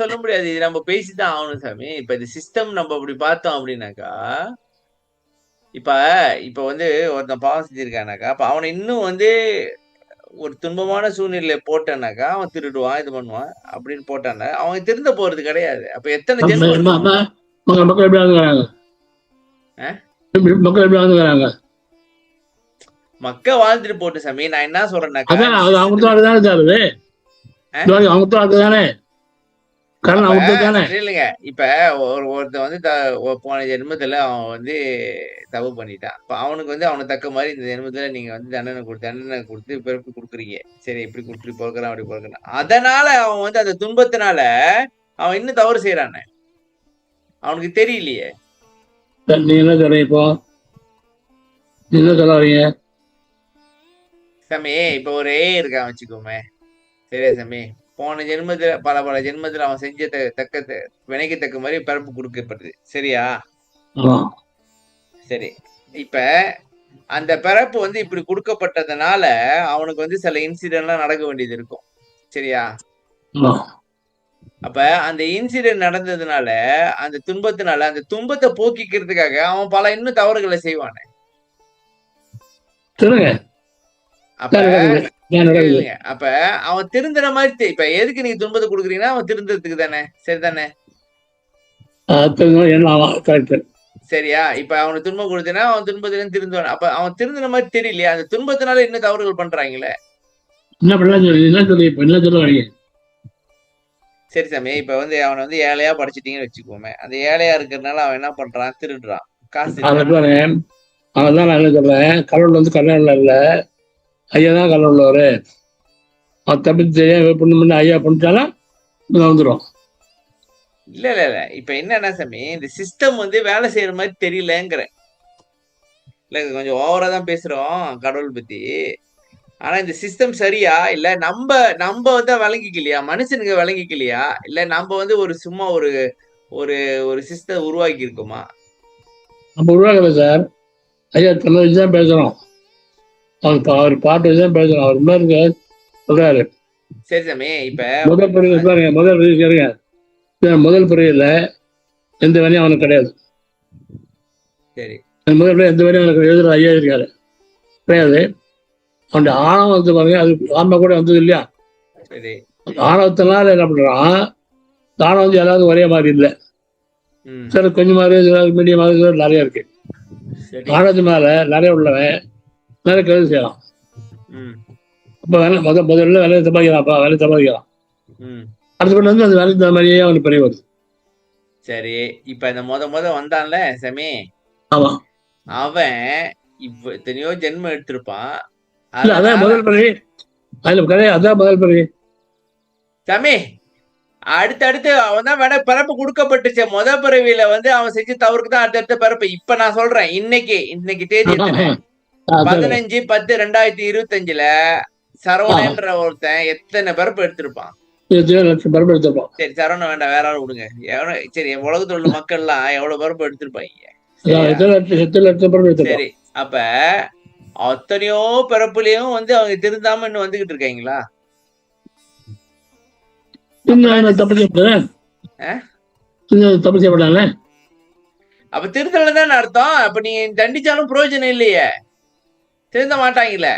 சொல்ல முடியாது, இது நம்ம பேசிதான் ஆகணும் சாமி. இப்ப இந்த சிஸ்டம் நம்ம அப்படி பார்த்தோம் அப்படின்னாக்கா இப்ப வந்து ஒருத்தன் பாவம் செஞ்சிருக்கானாக்கா அப்ப அவனை இன்னும் வந்து ஒரு துன்பமான சூழ்நிலை போட்டானாக்கா அவன் திருடுவான், இது பண்ணுவான் அப்படின்னு போட்டானா அவன் திருந்த போறது கிடையாது. அப்ப எத்தனை ஜென்மம் மக்கள் எப்படி வாழ்ந்துக்கிறாங்க, மக்கள் எப்படி வாழ்ந்துக்கிறாங்க? மக்கள் வாழ்ந்துட்டு போட்டு சாமி. நான் என்ன சொல்றேன்னாக்கா அவங்க தானே அவங்க தானே கரணம் விட்டு தானே. இல்லைங்க. இப்ப ஒருத்தன் வந்து போன ஜென்மத்துல அவன் வந்து தப்பு பண்ணிட்டான். இப்ப அவனுக்கு வந்து அவனுக்கு தக்க மாரி இந்த ஜென்மத்துல நீங்க வந்து தண்டனை குடுத்து பிறப்பு குடுக்குறீங்க. சரி இப்படி இப்படி பொறக்குறான், அப்படி பொறக்குறான். அதனால அவன் வந்து அந்த துன்பத்தினால அவன் இன்னும் தவறு செய்றானே! அவனுக்கு தெரியலையே! நீ என்ன சொல்றீங்க இப்போ? நீ என்ன சொல்ல வரீங்க? சாமி, இப்ப ஒரு ஏஐ இருக்கான் வச்சுக்கோமே. சரியா சாமி? போன ஜென்மத்துல பல பல ஜென்மத்துல அவன் செஞ்ச வினைக்கு தக்க மாரி பிறப்பு குடுக்கப்படுது. சரியா? ஆமா. சரி. இப்ப அந்த பிறப்பு வந்து இப்படி குடுக்கப்பட்டதுனால, அவனுக்கு வந்து சில இன்சிடென்ட்லாம் நடக்க வேண்டியது இருக்கும். சரியா? ஆமா. அப்ப அந்த இன்சிடென்ட் நடந்ததுனால, அந்த துன்பத்தினால, அந்த துன்பத்த போக்கிக்கிறதுக்காக அவன் பல இன்னும் தவறுகள செய்வானே! சொல்லுங்க. அப்ப என்ன நடக்குது? என்ன நடக்குது? இல்லைங்க. அப்ப அவன் திருந்துற மாரி இப்ப எதுக்கு நீங்க துன்பத்த குடுக்குறீங்கன்னா, அவன் திருந்துறதுக்கு தானே! சரிதானே! தெரிஞ்சவன் என்ன ஆமா கரெக்ட். சரியா? இப்ப அவனுக்கு துன்பம் குடுத்தீன்னா, அவன் துன்பத்திலிருந்து திருந்துவான். அப்ப அவன் திருந்துன மாரி தெரியலையே! அந்த துன்பத்தினால இன்னும் தவறுகள் பண்றாய்ங்களே! என்ன பண்ணலாம் சொல்லி என்ன சொல்லி இப்ப என்ன சொல்ல வரீங்க? சரி சாமி. இப்ப வந்து அவன வந்து ஏழையா படைச்சுட்டீங்கன்னு வச்சுக்குவோமே. அந்த ஏழையா இருக்கிறனால அவன் என்ன பண்றான்? திருடுறான். காசு அதை திருடுறான். பாருங்க. அவன் நான் என்ன சொல்றேன், கடவுள் வந்து கடவுள் இல்ல, ஐயா தான் கடவுள் உள்ளவரு. அவன் தப்பி தெரியாம பொண்ணு பண்ணி ஐயா பண்ணிட்டாலும் வந்துடும். இல்ல, இல்ல, இல்ல. இப்ப என்னன்னா சாமி, இந்த சிஸ்டம் வந்து வேலை செய்யற மாரி தெரியலங்கிறேன். இல்ல கொஞ்சம் ஓவரா தான் பேசுறோம் கடவுள் பத்தி. ஆனா இந்த சிஸ்டம் சரியா? இல்ல நம்ப வந்து விளங்கிக்கலையா? மனுஷனுங்க விளங்கிக்கலையா? இல்ல நம்ப வந்து ஒரு சும்மா ஒரு ஒரு ஒரு சிஸ்டம் உருவாக்கி இருக்கோமா? நம்ம உருவாக்கல சார். ஐயா தன்னை வச்சு தான் பேசுறோம். அவர் பாட்டு வச்சு தான் பேசுறோம். அவர் மாதிரி சொல்றாரு. சரி சாமி. இப்ப முதல் பிரிவு பாருங்க, முதல் பிரிவு கேளுங்க. முதல் பிரிவுல எந்த வேலையும் அவனுக்கு கிடையாது. சரி. முதல் பிரிவு எந்த வேலையும் அவனுக்கு எழுதுற ஐயா இருக்காரு கிடையாது. அவனுடைய ஆணவம் வந்து பாருங்க, அது ஆன்மா கூட வந்தது இல்லையா? சரி. ஆணவத்தினால என்ன பண்றான், தானம் வந்து எல்லாரும் ஒரே மாதிரி இல்லை. ம். சில கொஞ்சமாவது மீடியமாக நிறைய இருக்கு. சரி. ஆணவத்து மேல நிறைய உள்ளவன் நிறைய கருது செய்யலாம். ம். அப்ப வேலை முதல்ல வேலையை சம்பாதிக்கலாம்ப்பா, வேலையை சம்பாதிக்கலாம். ம். அடுத்த கொண்டு வந்து அந்த வேலைக்கு தகுந்த மாதிரியே அவனுக்கு பெரிய வருது. சரி. இப்ப இந்த மொத வந்தான்ல சாமி, ஆமா. அவன் எத்தனையோ ஜென்மம் எடுத்திருப்பான். இல்ல அதான் அதனால முதல் பிறவி. அதுல கதையா அதான் முதல் பிறவி. சாமி, அடுத்தடுத்து அவன் தான் பிறப்பு குடுக்கப்பட்டுச்சே. பிறவியில வந்து அவன் செஞ்ச தவறுக்கு தான் அடுத்தடுத்த பிறப்பு. இப்ப நான் சொல்றேன். இன்னைக்கு தேதி எத்தனை? 15/10/2025ல சரவணன்ற ஒருத்தன் எத்தனை பிறப்பு எடுத்திருப்பான்? 27 லட்சம் பிறப்பு எடுத்திருப்பான். சரி சரவணன் வேண்டாம், வேற ஆள் விடுங்க. சரி உலகத்துல உள்ள மக்கள்லாம் எவ்வளவு பிறப்பு எடுத்திருப்பாங்க? சரியா? 7 லட்சம் பிறப்பு எடுத்திருப்பான். சரி. அப்ப அத்தனையோ பிறப்புலயும் வந்து அவங்க திருந்தாம இன்னும் வந்துகிட்டு இருக்காங்களா? அப்ப தப்பு செய்யப்பட்டேன். தப்பு செய்யப்பட்டாங்க. அப்ப திருத்தல தானே அர்த்தம். அப்ப நீ தண்டிச்சாலும் பிரயோஜனம் இல்லையே. திருந்த மாட்டாங்கல்ல.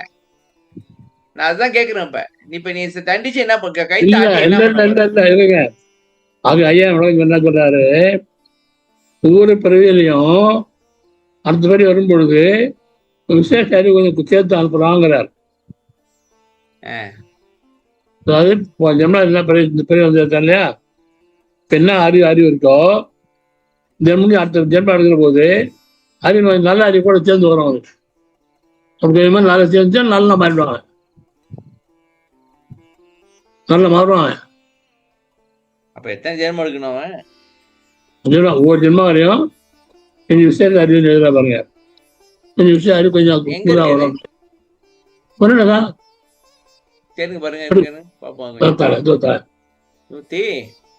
நான் அதுதான் கேக்குறேன் இப்ப. இப்ப நீ தண்டிச்சு என்ன கை இல்ல தாட்டி இல்ல என்ன இல்ல பண்ண இல்ல போற? இல்ல இருங்க. அது ஐயா உலகம் என்ன சொல்றாரு, ஒவ்வொரு பிறவியிலையும் அடுத்த பிறவி வரும் பொழுது விசேஷ அறிவு கொஞ்சம் சேர்த்து அனுப்புறாங்கிறார். அதாவது ஜென்மம் என்ன இந்த பிறவி வந்து இல்லையா, இப்ப என்ன அறிவு இருக்கோ ஜென்மம் அடுத்த ஜென்மம் எடுக்கிற போது அறிவு நல்ல அறிவு கூட சேர்ந்து வரும். அது அப்படி நல்லா சேர்ந்து நல்லா மாறிடுவாங்க, நல்லா மாறுவாங்க. அப்ப எத்தனை ஜென்மம் எடுக்கணும் அவன்? ஒவ்வொரு ஜென்மம் வரையும் கொஞ்சம் விஷயத்த அறிவு எழுதுறா பாருங்க. கொஞ்சம் விஷயம் அறிவு கொஞ்சம் கூடா வரும். ஒண்ணுடா கேளுங்க பாருங்க பாப்போம்.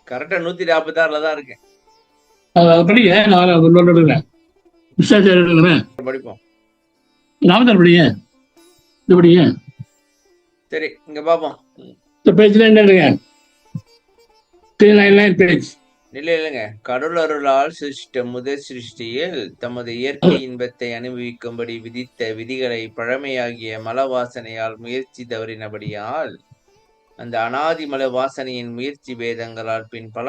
கரெக்டா 146ல தான் இருக்கேன். படிங்க, நான் விசாரிச்சு படிப்போம். நாமதான் படிங்க, இது படிங்க. சரி இங்க பாப்போம். இந்த பேஜ்ல என்னங்க 399 பேஜ். இல்லைங்க. கடவுள் அருளால் சிருஷ்ட முதல் சிருஷ்டியில் தமது இயற்கை இன்பத்தை அனுபவிக்கும்படி விதித்த விதிகளை பழமையாகிய மல வாசனையால் முயற்சி தவறினபடியால் அந்த அனாதி மல வாசனையின் முயற்சி பேதங்களால் பின் பல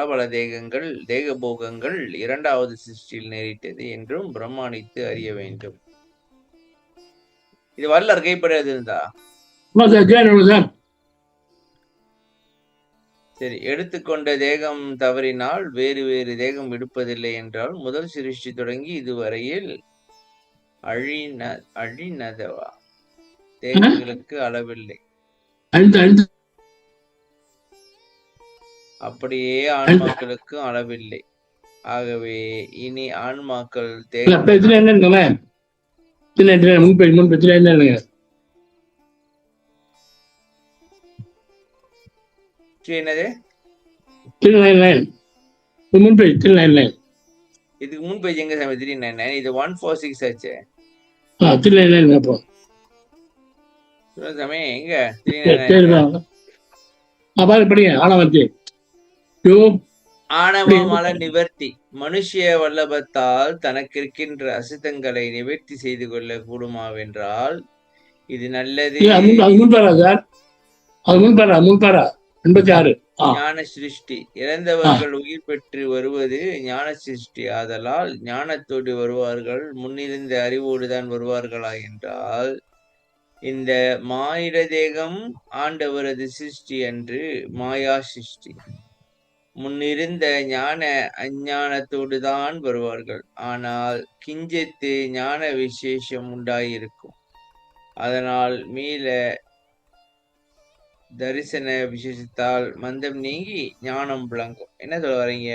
தேகபோகங்கள் இரண்டாவது சிருஷ்டியில் நேரிட்டது என்றும் பிரம்மாணித்து அறிய வேண்டும். இது வரலாறு கைப்படாது இருந்தா சார் சரி. எடுத்துக்கொண்ட தேகம் தவறினால் வேறு வேறு தேகம் எடுப்பதில்லை என்றால் முதல் சிருஷ்டி தொடங்கி இதுவரையில் அழின அழினதவா தேகங்களுக்கு அளவில்லை. அழிந்து அழிந்து அப்படியே அழிந்து ஆன்மாக்களுக்கு அளவில்லை. ஆகவே இனி ஆன்மாக்கள் அப்ப இதுல என்ன முன்பு என்னங்க என்னது? முன்பு இதுக்கு முன் பேஜ் எங்க சாமி 399? இது 146 ஆச்சு. சாமி எங்க 399? படிங்க ஆனவத்தி ஆணவமல நிவர்த்தி மனுஷிய வல்லபத்தால் தனக்கிருக்கின்ற அசுத்தங்களை நிவர்த்தி செய்து கொள்ள கூடுமாவென்றால் இது நல்லது. ஞான சிருஷ்டி இறந்தவர்கள் உயிர் பெற்று வருவது ஞான சிருஷ்டி ஆதலால் ஞானத்தோடு வருவார்கள். முன்னிருந்த அறிவோடுதான் வருவார்களா என்றால் இந்த மானிட தேகம் ஆண்டவரது சிருஷ்டி அன்று மாயா சிருஷ்டி. முன்னிருந்த ஞான அஞ்ஞானத்தோடு தான் வருவார்கள். ஆனால் கிஞ்சித்து ஞான விசேஷம் உண்டாயிருக்கும். அதனால் மீள தரிசன விசேஷத்தால் மந்தம் நீங்கி ஞானம் விளங்கும். என்ன சொல்ல வரீங்க?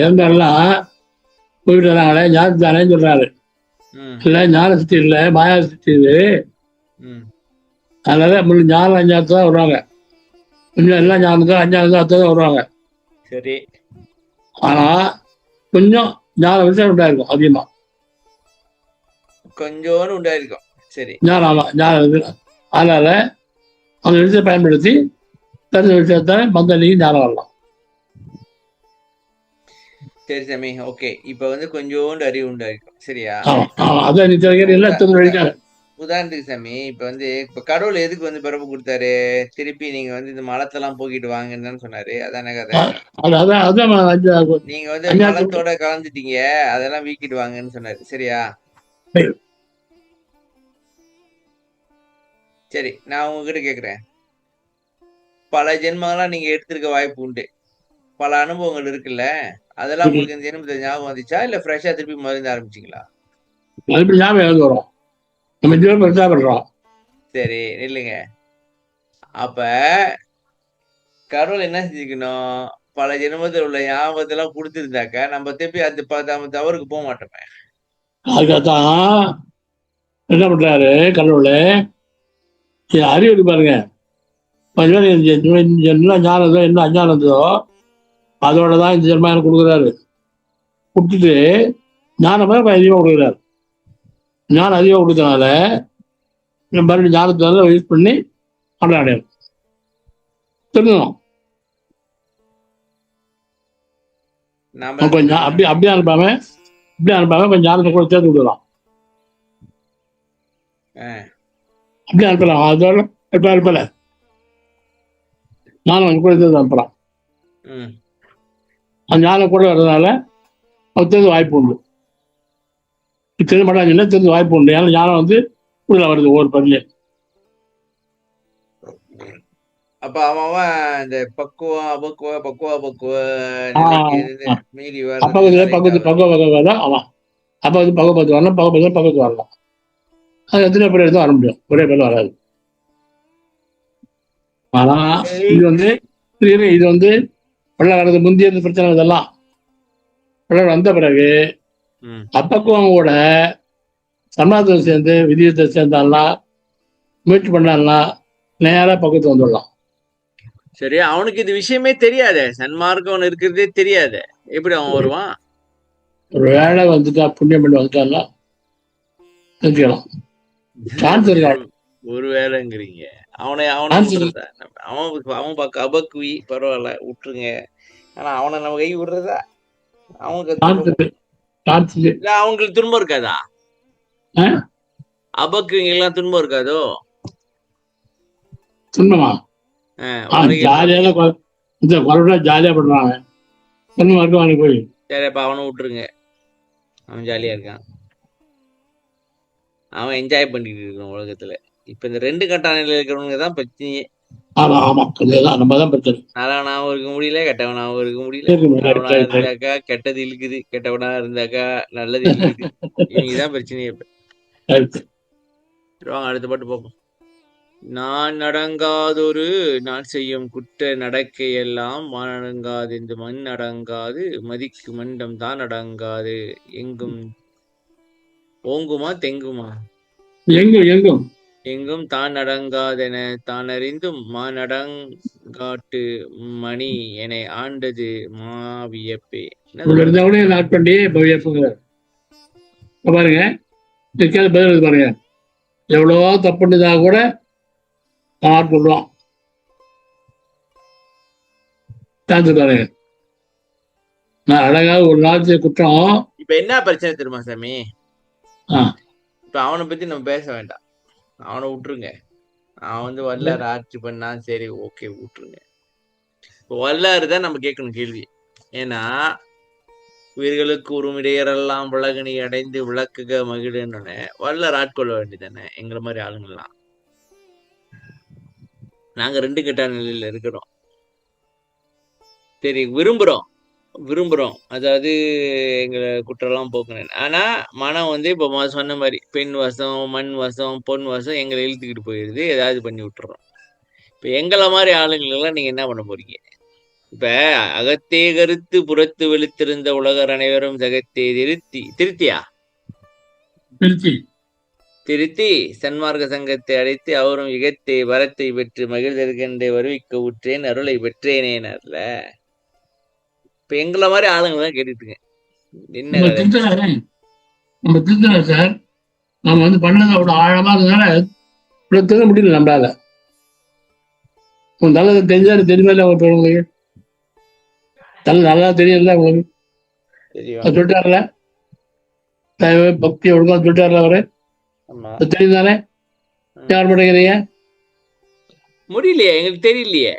இறந்தாலாம் போயிட்டு வராங்களே ஞானத்தானே சொல்றாரு. இல்ல ஞான சுத்தி இல்ல மாயா சுத்தி இது. அதனால ஞானம் அஞ்ஞானத்தை தான் வருவாங்க. கொஞ்சம் எல்லாம் ஞானம் அஞ்ஞானத்தை தான் வருவாங்க. சரி. ஆனா கொஞ்சம் ஞான விஷயம் உண்டாயிருக்கும் அதிகமா. கொஞ்சோன்னு உண்டாயிருக்கும். சரி. ஞானம் ஆமா ஞானம். அதனால அந்த விஷயத்தை பயன்படுத்தி தெரிஞ்ச விஷயத்த மந்த நீங்க ஞானம் வரலாம். சரி சாமி. ஓகே. இப்ப வந்து கொஞ்சோண்டு அறிவு உண்டாயிருக்கும். சரியா? அதான் நீ எல்லாம் உதாரணத்துக்கு சாமி இப்ப வந்து இப்ப கடவுள் எதுக்கு வந்து பிறப்பு கொடுத்தாரு? திருப்பி நீங்க வந்து இந்த மலத்தெல்லாம் போக்கிட்டு வாங்கன்னு சொன்னாரு. அதான கதை. நீங்க வந்து மலத்தோட கலந்துட்டீங்க, அதெல்லாம் வீக்கிட்டு வாங்கன்னு சொன்னாரு. சரியா? சரி, நான் உங்ககிட்ட கேக்குறேன். பல ஜென்மங்கள்லாம் நீங்க எடுத்திருக்க வாய்ப்பு உண்டு. பல அனுபவங்கள் இருக்குல்ல, அதெல்லாம் உங்களுக்கு இந்த ஜென்மத்துல ஞாபகம் வந்துச்சா இல்ல ஃப்ரெஷ்ஷா திருப்பி முதல்ல ஆரம்பிச்சீங்களா? ஞாபகம் வரும். நம்ம சரி, நில்லுங்க. அப்ப கடவுள் என்ன செஞ்சுக்கணும்? பல ஜென்மத்தில் உள்ள ஞாபகத்தெல்லாம் கொடுத்துருந்தாக்க நம்ம திருப்பி அது நம்ம தவறுக்கு போக மாட்டோமே. அதுக்காகத்தான் என்ன பண்றாரு கடவுள் அறிவு பாருங்க. என்ன ஞானதோ என்ன அஞ்ஞானதோ அதோட தான் இந்த ஜென்மா எனக்கு கொடுக்குறாரு. கொடுத்துட்டு ஞானமே அதிகமாக கொடுக்குறாரு. ஞானம் அதிகமாக கொடுத்தனால மறுபடியும் ஞானத்தை யூஸ் பண்ணி அடையணும். தெரிஞ்சுக்கணும். கொஞ்சம் அப்படியே அனுப்பாம கொஞ்சம் ஞானத்தை கூட சேர்த்து விடலாம். அப்படியே அனுப்பலாம். அதோட இப்ப அனுப்பல ஞானம் கூட சேர்த்து அனுப்பலாம். அந்த ஞானம் கூட வர்றதுனால அவர் தெரிஞ்ச வாய்ப்பு உண்டு. தெரிஞ்ச மாட்டாங்க தெரிஞ்ச வாய்ப்பு உண்டு. ஏன்னா ஞானம் வந்து உள்ள வருது ஒவ்வொரு பதிலே. அப்ப அவன் இந்த பக்குவம் பக்குவ மீறி தான் அவன் அப்ப வந்து பக்குவத்து வரலாம். பக்குவத்து வரலாம். அது எத்தனை பேர் எடுத்து வர முடியும், ஒரே பேர் வராது. ஆனா இது வந்து வெள்ள வரது முந்தைய பிரச்சனை இதெல்லாம் வெள்ள வந்த பிறகு அப்பக்குவம் கூட சமாதத்தை சேர்ந்து விதியத்தை சேர்ந்தாலாம் முயற்சி பண்ணாலாம் நேரா பக்கத்து வந்துடலாம். சரி, அவனுக்கு இது விஷயமே தெரியாத, சன்மார்க்கம் அவன் இருக்கிறதே தெரியாத, எப்படி அவன் வருவான்? ஒரு வேலை வந்துட்டா புண்ணியம் பண்ணி வந்துட்டான்ல தெரிஞ்சுக்கலாம். சான்ஸ் இருக்காது. ஒரு வேலைங்கிறீங்க. அவன் அபக்குவி பரவாயில்ல விட்டுருங்க. ஆனா அவனை நம்ம கை விடுறதா? அவங்களுக்கு துன்பம் இருக்காதா? அபக்குவிங்க எல்லாம் துன்பம் இருக்காதோ? துன்பமா? ஜாலியா பண்றாங்க. போய் சரி, அப்ப அவனை விட்டுருங்க. அவன் ஜாலியா இருக்கான். அவன் என்ஜாய் பண்ணிட்டு இருக்கான் உலகத்துல. இப்ப இந்த 2 கட்ட நிலையில இருக்கிறவங்க தான் பிரச்சனையே. ஆமா ஆமா, அதேதான் நம்ம தான் பிரச்சனை. நல்லவனாவும் இருக்க முடியல, கெட்டவனாவும் இருக்க முடியல. இருக்குங்க, ரைட் நல்லவனா ரைட் ரைட். இருந்தாக்கா கெட்டது இழுக்குது, கெட்டவனா இருந்தாக்கா நல்லது இழுக்குது. இவனுக்குதான் பிரச்சனையே இப்ப. ரைட். சரி, வாங்க அடுத்த பாட்டு பார்ப்போம். நான் நடங்காதொரு நான் செய்யும் குற்ற நடக்கையெல்லாம் மானடங்காதென்று மண் அடங்காது மதிக்கு மண்டம் தான் அடங்காது எங்கும் ஓங்குமா தெங்குமா எங்கும் எங்கும் எங்கும் தான் அடங்காதென தானறிந்தும் மானடங்காட்டு மணி என ஆண்டது மாவியப்பே. என்ன இவ்வளவு சொல்றாரு? இருந்தவனே நாட் பண்ணி இப்போ ஏற்புங்கிறார். இப்ப பாருங்க, இதுக்காவது பதில் இருக்கு பாருங்க. எவ்வளவோ தப்பு பண்ணதா கூட நான் சொல்லுவான். சான்ஸ் பாருங்க. நான் அழகாக ஒரு நாள் செய்த குற்றம். இப்ப என்ன பிரச்சனை தெரியுமா சாமி? ஆ, இப்ப அவனை பத்தி நம்ம பேச வேண்டாம், அவனை விட்டுருங்க. அவன் வந்து வரலாறு ஆட்சி பண்ணா சரி, ஓகே விட்டுருங்க. இப்போ வரலாறு தான் நம்ம கேட்கணும் கேள்வி. ஏன்னா உயிர்களுக்கு உருமிடையரெல்லாம் விலகினி அடைந்து விளக்குக மகிழ்ன்னு வரலாறு ஆட்கொள்ள வேண்டியதானே எங்களை மாதிரி ஆளுங்கள்லாம். நாங்க 2 கெட்ட நிலையில இருக்கிறோம். சரி, விரும்புறோம், அதாவது எங்களை குற்றம்லாம் போக்கணும். ஆனா மனம் வந்து இப்போ சொன்ன மாதிரி பெண் வசம், மண் வசம், பொன் வசம் எங்களை இழுத்துக்கிட்டு போயிடுது, ஏதாவது பண்ணி விட்டுறோம். இப்ப எங்களை மாதிரி ஆளுங்களெல்லாம் நீங்க என்ன பண்ண போறீங்க? இப்ப அகத்தே கருத்து புறத்து வெளுத்திருந்த உலகர் அனைவரும் ஜகத்தே திருத்தியா திருச்சி. திருத்தி சன்மார்க்க சங்கத்தை அழைத்து அவரும் இகத்தே வரத்தை பெற்று மகிழ்ந்தெருகென்றே வருவிக்க உற்றேன் அருளை பெற்றேனேனர்ல. இப்ப எங்களை மாதிரி ஆளுங்க தான் கேட்டுட்டுங்க. என்ன நம்ம கதை? திருத்தல சார். நம்ம வந்து பண்ணது அவ்வளோ ஆழமா இருந்ததுனால இவ்வளவு திருத்த முடியல நம்மளால. உன் நல்லது தெரிஞ்சாலும் தெரியுமில்ல உங்களுக்கு. நல்லா தெரியல உங்களுக்கு. தெரியும். அது சொல்லிட்டாருல, தயவு பக்தி ஒழுங்கா சொல்லிட்டாருல அவரு. ஆமா, தெரியும் தானே? யார் மாட்டேங்கிறீங்க? முடியலையே, எங்களுக்கு தெரியலையே.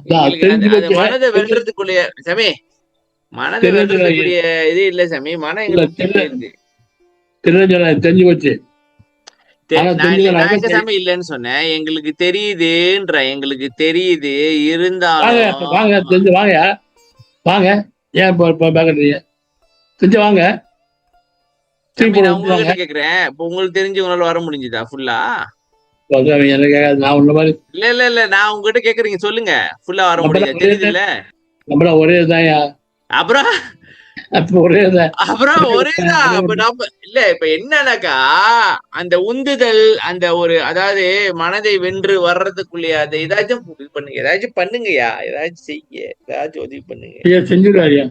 எங்களுக்கு தெரிஞ்சு அந்த மனதை வெல்றதுக்குள்ளே சாமி, மனதை வெல்றதுக்குரிய இது இல்ல சாமி. மனம் எங்களுக்கு தெரியாது. தெரிஞ்சு போச்சு. நான் எங்க சாமி இல்லைன்னு சொன்னேன். எங்களுக்கு தெரியுதுன்ற, எங்களுக்கு தெரியுது இருந்தாலும் வாங்க தெரிஞ்சு வாங்க வாங்க. ஏன் பாக்குறீங்க? தெரிஞ்சு வாங்க. நான் உங்ககிட்ட கேக்குறேன். இப்ப உங்களுக்கு தெரிஞ்சு உங்களால வர முடிஞ்சுதா ஃபுல்லா? நான் உன்ன மாதிரி இல்ல நான் உங்ககிட்ட கேக்குறீங்க, சொல்லுங்க. ஃபுல்லா வர முடியுதா? தெரியுது இல்ல? நம்மள ஒரே தான். அப்புறம் ஒரேதான். அப்புறம் ஒரேதான். இப்ப நம்ம இல்ல, இப்ப என்னன்னாக்கா அந்த உந்துதல், அந்த ஒரு அதாவது மனதை வென்று வர்றதுக்குள்ளே அதை ஏதாச்சும் இது பண்ணுங்க, ஏதாச்சும் பண்ணுங்கய்யா, ஏதாச்சும் செய்ய, ஏதாச்சும் உதவி பண்ணுங்க. ஐயா செஞ்சுருவாரியா,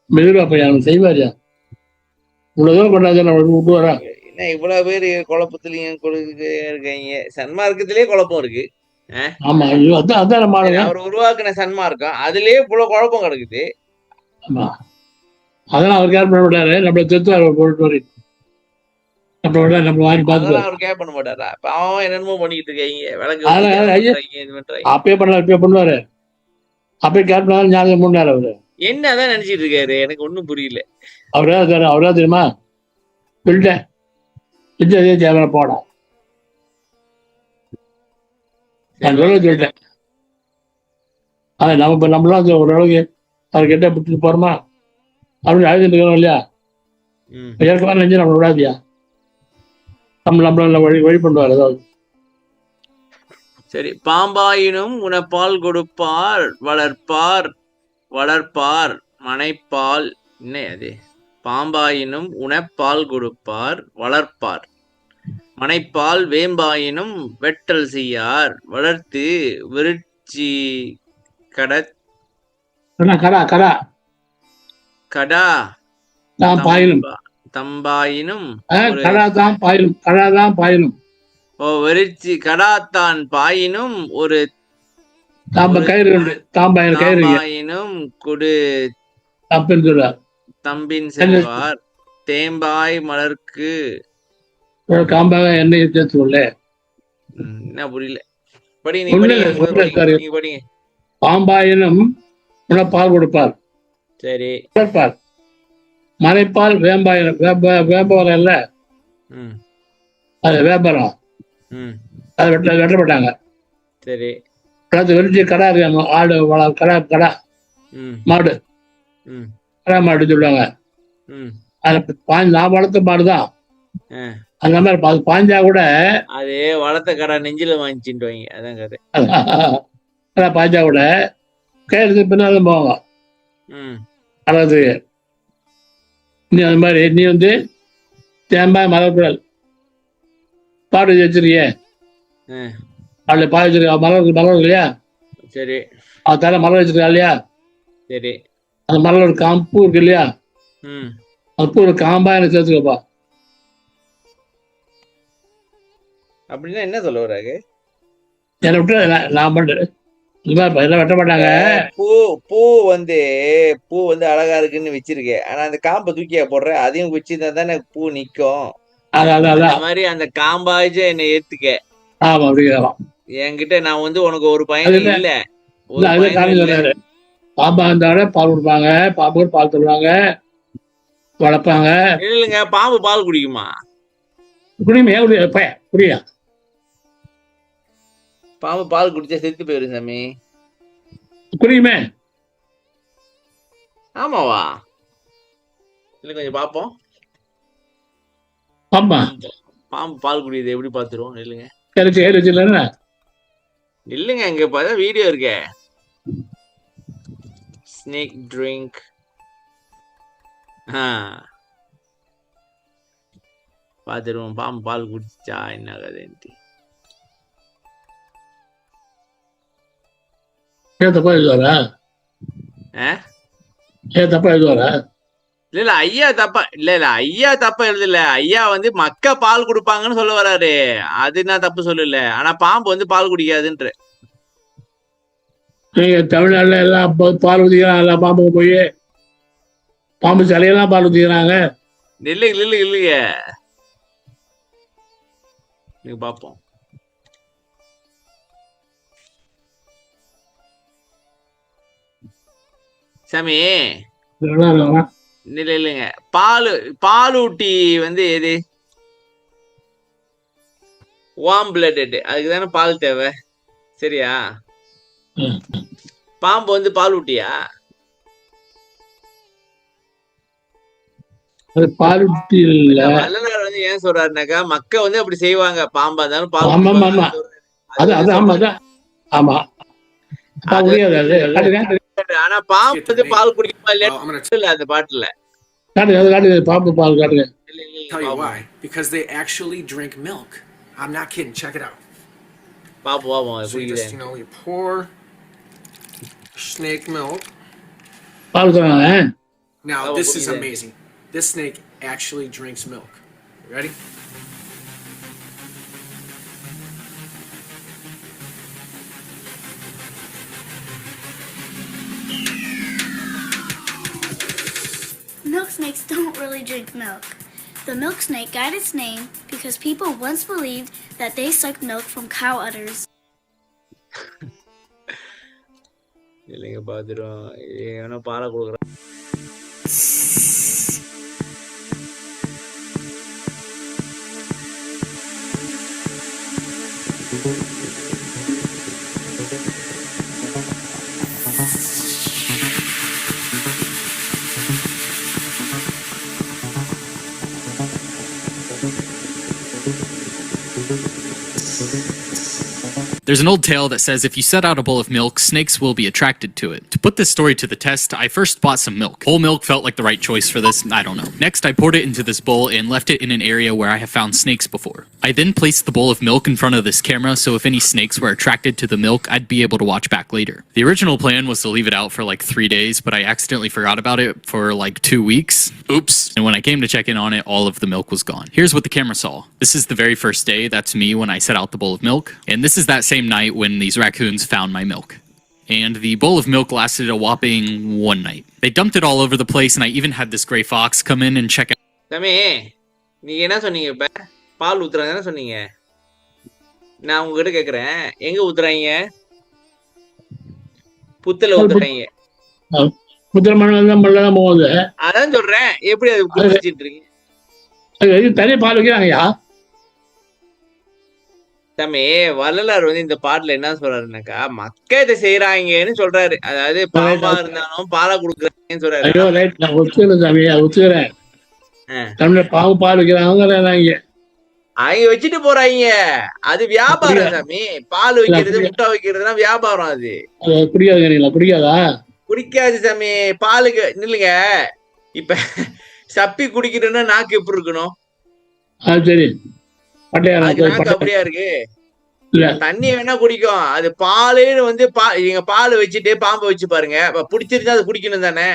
மெதுவா பையன் அவன் செய்வாரியா. இவ்வளவுதான் கொண்டாந்து நம்ம விட்டு வரா. என்ன இவ்வளவு பேர் குழப்பத்திலையும் இருக்காங்க. சன்மார்க்கத்திலேயே குழப்பம் இருக்கு. ஆமா, அதான் அதான் நம்ம அவர் உருவாக்குன சன்மார்க்கம் அதுலயே இவ்வளவு குழப்பம் கிடக்குது. ஆமா, அதெல்லாம் அவர் கேர் பண்ண விட்டாரு. நம்மள திருத்துவார் போட்டு வர. நம்ம வாங்கி பார்த்து அவர் கேர் பண்ண மாட்டாரா? இப்ப அவன் என்னென்னமோ பண்ணிட்டு இருக்காங்க. அப்பயே பண்ணல, இப்பயே பண்ணுவாரு. அப்பயே கேர் பண்ணாலும் ஞாபகம் பண்ணாரு அவரு. என்னதான் நினைச்சிட்டு இருக்காரு? எனக்கு ஒண்ணும் புரியல. அவரா தெரியுமா? சொல்லிட்டேன், அதே தேவை போட நான் சொல்லிட்டேன். நம்ம இப்ப நம்மளாம் ஓரளவுக்கு அவர் கிட்ட பிடிச்சிட்டு போறோமா அப்படின்னு அழுதுட்டு இருக்கிறோம் இல்லையா? ஏற்கனவே நெஞ்சு நம்மள விடாதியா. நம்மள வழி பண்ணுவார் ஏதாவது. சரி, பாம்பாயினும் உனப்பால் கொடுப்பார் வளர்ப்பார் மனைப்பால். என்ன அது? பாம்பாயினும் உனப்பால் கொடுப்பார் வளர்ப்பார் மனைப்பால் வேம்பாயினும் வெட்டல் செய்யார் வளர்த்து விருட்சி கடா தம்பாயினும் வெறிச்சி கடாத்தான் பாயினும் ஒரு தாம்பாயினும் கொடு தம்பின் செல்வார் தேம்பாய் மலர்க்கு காம்பாக எண்ணெய் சேர்த்துள்ள. என்ன புரியல? படிங்க. பாம்பாயினும் பால் கொடுப்பார். சரி, மனைப்பால் வேம்பாயினும் வேம்பரம் இல்ல, அது வேம்பரம். அது வெட்டப்பட்டாங்க. சரி, களத்து வெறிச்சு கடா இருக்கு, ஆடு கடா ம் மாடு, ம் கடா மாடு சொல்லுவாங்க. ம் அது நான் வளர்த்த மாடுதான். ஆ. அந்த மாதிரி பாஞ்சா கூட அது வளர்த்த கடை நெஞ்சில வாங்கிச்சுட்டு வைங்க, அதான் கதை. கடா பாஞ்சா கூட கேட்டு பின்னாலும் போவாங்க ம் வளர்றதுக்கு. நீ அந்த மாதிரி நீ வந்து தேம்பா மலர்குழல் பாடு வச்சிருக்கிய, ஆ. அதில் பாடு வச்சிருக்கா, மலர் இல்லையா, சரி அது தலை மலர் வச்சிருக்கா இல்லையா, சரி. அந்த மலர் ஒரு காம்பு இருக்கு இல்லையா, ம் அது பூ ஒரு காம்பா எனக்கு சேர்த்துக்கப்பா. அப்படின்னா என்ன சொல்ல வராங்க? என்னை விட்டு நான் பண்ணுறேன், எல்லாம் வெட்ட மாட்டாங்க. பூ பூ வந்து பூ வந்து அழகா இருக்குன்னு வச்சிருக்கேன், ஆனா அந்த காம்பை தூக்கியா போடுற, அதையும் வச்சிருந்தா தானே பூ நிக்கும். அந்த அதான் மாதிரி அந்த காம்பாச்சும் என்னை ஏத்துக்க. ஆமா அப்படிங்கிறோம். என்கிட்ட நான் வந்து உனக்கு ஒரு அது பயனும் இல்லை, இல்ல, இல்லை ஒரு அதுதான் பயனும் காரணம் இல்ல. சொல்றாரு. பாம்பா இருந்தாலும் பால் கொடுப்பாங்க, பாம்பு பால் தருவாங்க, வளர்ப்பாங்க. இல்லைங்க, பாம்பு பால் குடிக்குமா? குடியுமே புரியா, பாம்பு பால் குடிச்சா செத்து போயிரும் சாமி. குடியுமே. ஆமாவா? இல்ல கொஞ்சம் பாப்போம். பாம்பா பாம்பு பால் குடிக்குது எப்படி பாத்துருவோம்? இல்லைங்க ஏறு வச்சு இல்லைன்னா இல்லைங்க, இங்க பார்த்தா வீடியோ இருக்கே. Snake drink. பாத்துருவோம் பாம்பு பால் குடிச்சா என்ன ஆகுதுன்ட்டு. தப்பா எழுதுவாரா? ஆ? தப்பா எழுதுவாரா? இல்ல ஐயா தப்பா ஐயா தப்பா எழுதல. ஐயா வந்து மக்க பால் குடுப்பாங்கன்னு சொல்ல வராரு, அது நான் தப்பு சொல்லல. ஆனா பாம்பு வந்து பால் குடிக்காதுன்ற. நீங்க தமிழ்நாட்டுல எல்லாம் பால் ஊத்திக்கிறாங்க, எல்லா பாம்புக்கு போய் பாம்பு சிலையெல்லாம் பால் ஊத்திக்கிறாங்க. இல்லைங்க நீங்க பாப்போம். சாமி இல்லைங்க, பாலூட்டி வந்து எது? வார்ம் பிளட்டட், அதுக்கு தானே பால் தேவை, சரியா? பாம்பு வந்து பால் ஊட்டியா? பாலூட்டி இல்ல. வள்ளலார் வந்து ஏன் சொல்றாருனாக்கா, மக்க வந்து அப்படி செய்வாங்க, பாம்பா இருந்தாலும் பால். ஆமா ஆனா பாம்பு வந்து பால் குடிக்குமா இல்லையா அந்த பாட்டுல? பாம்பு பால் காட்டுங்க. Tell you why. Because they actually drink milk. I'm not kidding. Check it out. So you just, you pour snake milk. பால் தராங்க. Now this is amazing. This snake actually drinks milk. You ready? Milk snakes don't really drink milk. The milk snake got its name because people once believed that they sucked milk from cow udders. இல்லைங்க பாத்துரும், ஏன்னா பாலை கொடுக்குறேன். There's an old tale that says if you set out a bowl of milk, snakes will be attracted to it. To put this story to the test, I first bought some milk. Whole milk felt like the right choice for this, I don't know. Next, I poured it into this bowl and left it in an area where I have found snakes before. I then placed the bowl of milk in front of this camera, so if any snakes were attracted to the milk, I'd be able to watch back later. The original plan was to leave it out for like 3 days, but I accidentally forgot about it for like 2 weeks. Oops. And when I came to check in on it, all of the milk was gone. Here's what the camera saw. This is the very first day, that's me when I set out the bowl of milk. And this is that same night when these raccoons found my milk. And the bowl of milk lasted a whopping 1 night. They dumped it all over the place, and I even had this gray fox come in and check out. சாமி, நீங்க என்ன சொன்னீங்க? இப்ப பால் ஊத்துறாங்க சொன்னீங்க. நான் உங்ககிட்ட கேக்குறேன், எங்க ஊத்துறாங்க? புத்துல ஊத்துறாங்க. புத்திரமணம் போகுது. அதான் சொல்றேன், எப்படி அது குடிச்சிட்டு இருக்கீங்க? தனி பால் வைக்கிறாங்கய்யா. சாமி வள்ளலார் வந்து இந்த பாட்டுல என்ன சொல்றாருனாக்கா, மக்கள் இதை செய்யறாங்கன்னு சொல்றாரு. அதாவது பாம்பா இருந்தாலும் பாலை குடுக்குறாங்கன்னு சொல்றாரு. ஐயோ ரைட், நான் ஒத்துக்கிறேன் சாமி, அதை ஒத்துக்கிறேன். தமிழ் பாவு பால் வைக்கிறாங்க இங்க அவங்க வச்சுட்டு போறாங்க. அது வியாபாரம் சாமி. பால் வைக்கிறது, முட்டை வைக்கிறதுலாம் வியாபாரம். அது குடிக்காதுங்களா? குடிக்காதா? குடிக்காது சாமி. பாலுக்கு நில்லுங்க. இப்ப சப்பி குடிக்கிறதுன்னா நாக்கு எப்படி இருக்கணும்? சரி, நாக்கு அப்படியா இருக்கு? தண்ணி வேணா குடிக்கும். அது பாலுன்னு வந்து நீங்க பால் வச்சுட்டு பாம்பை வச்சு பாருங்க, பிடிச்சிருந்தா அது குடிக்கணும் தானே.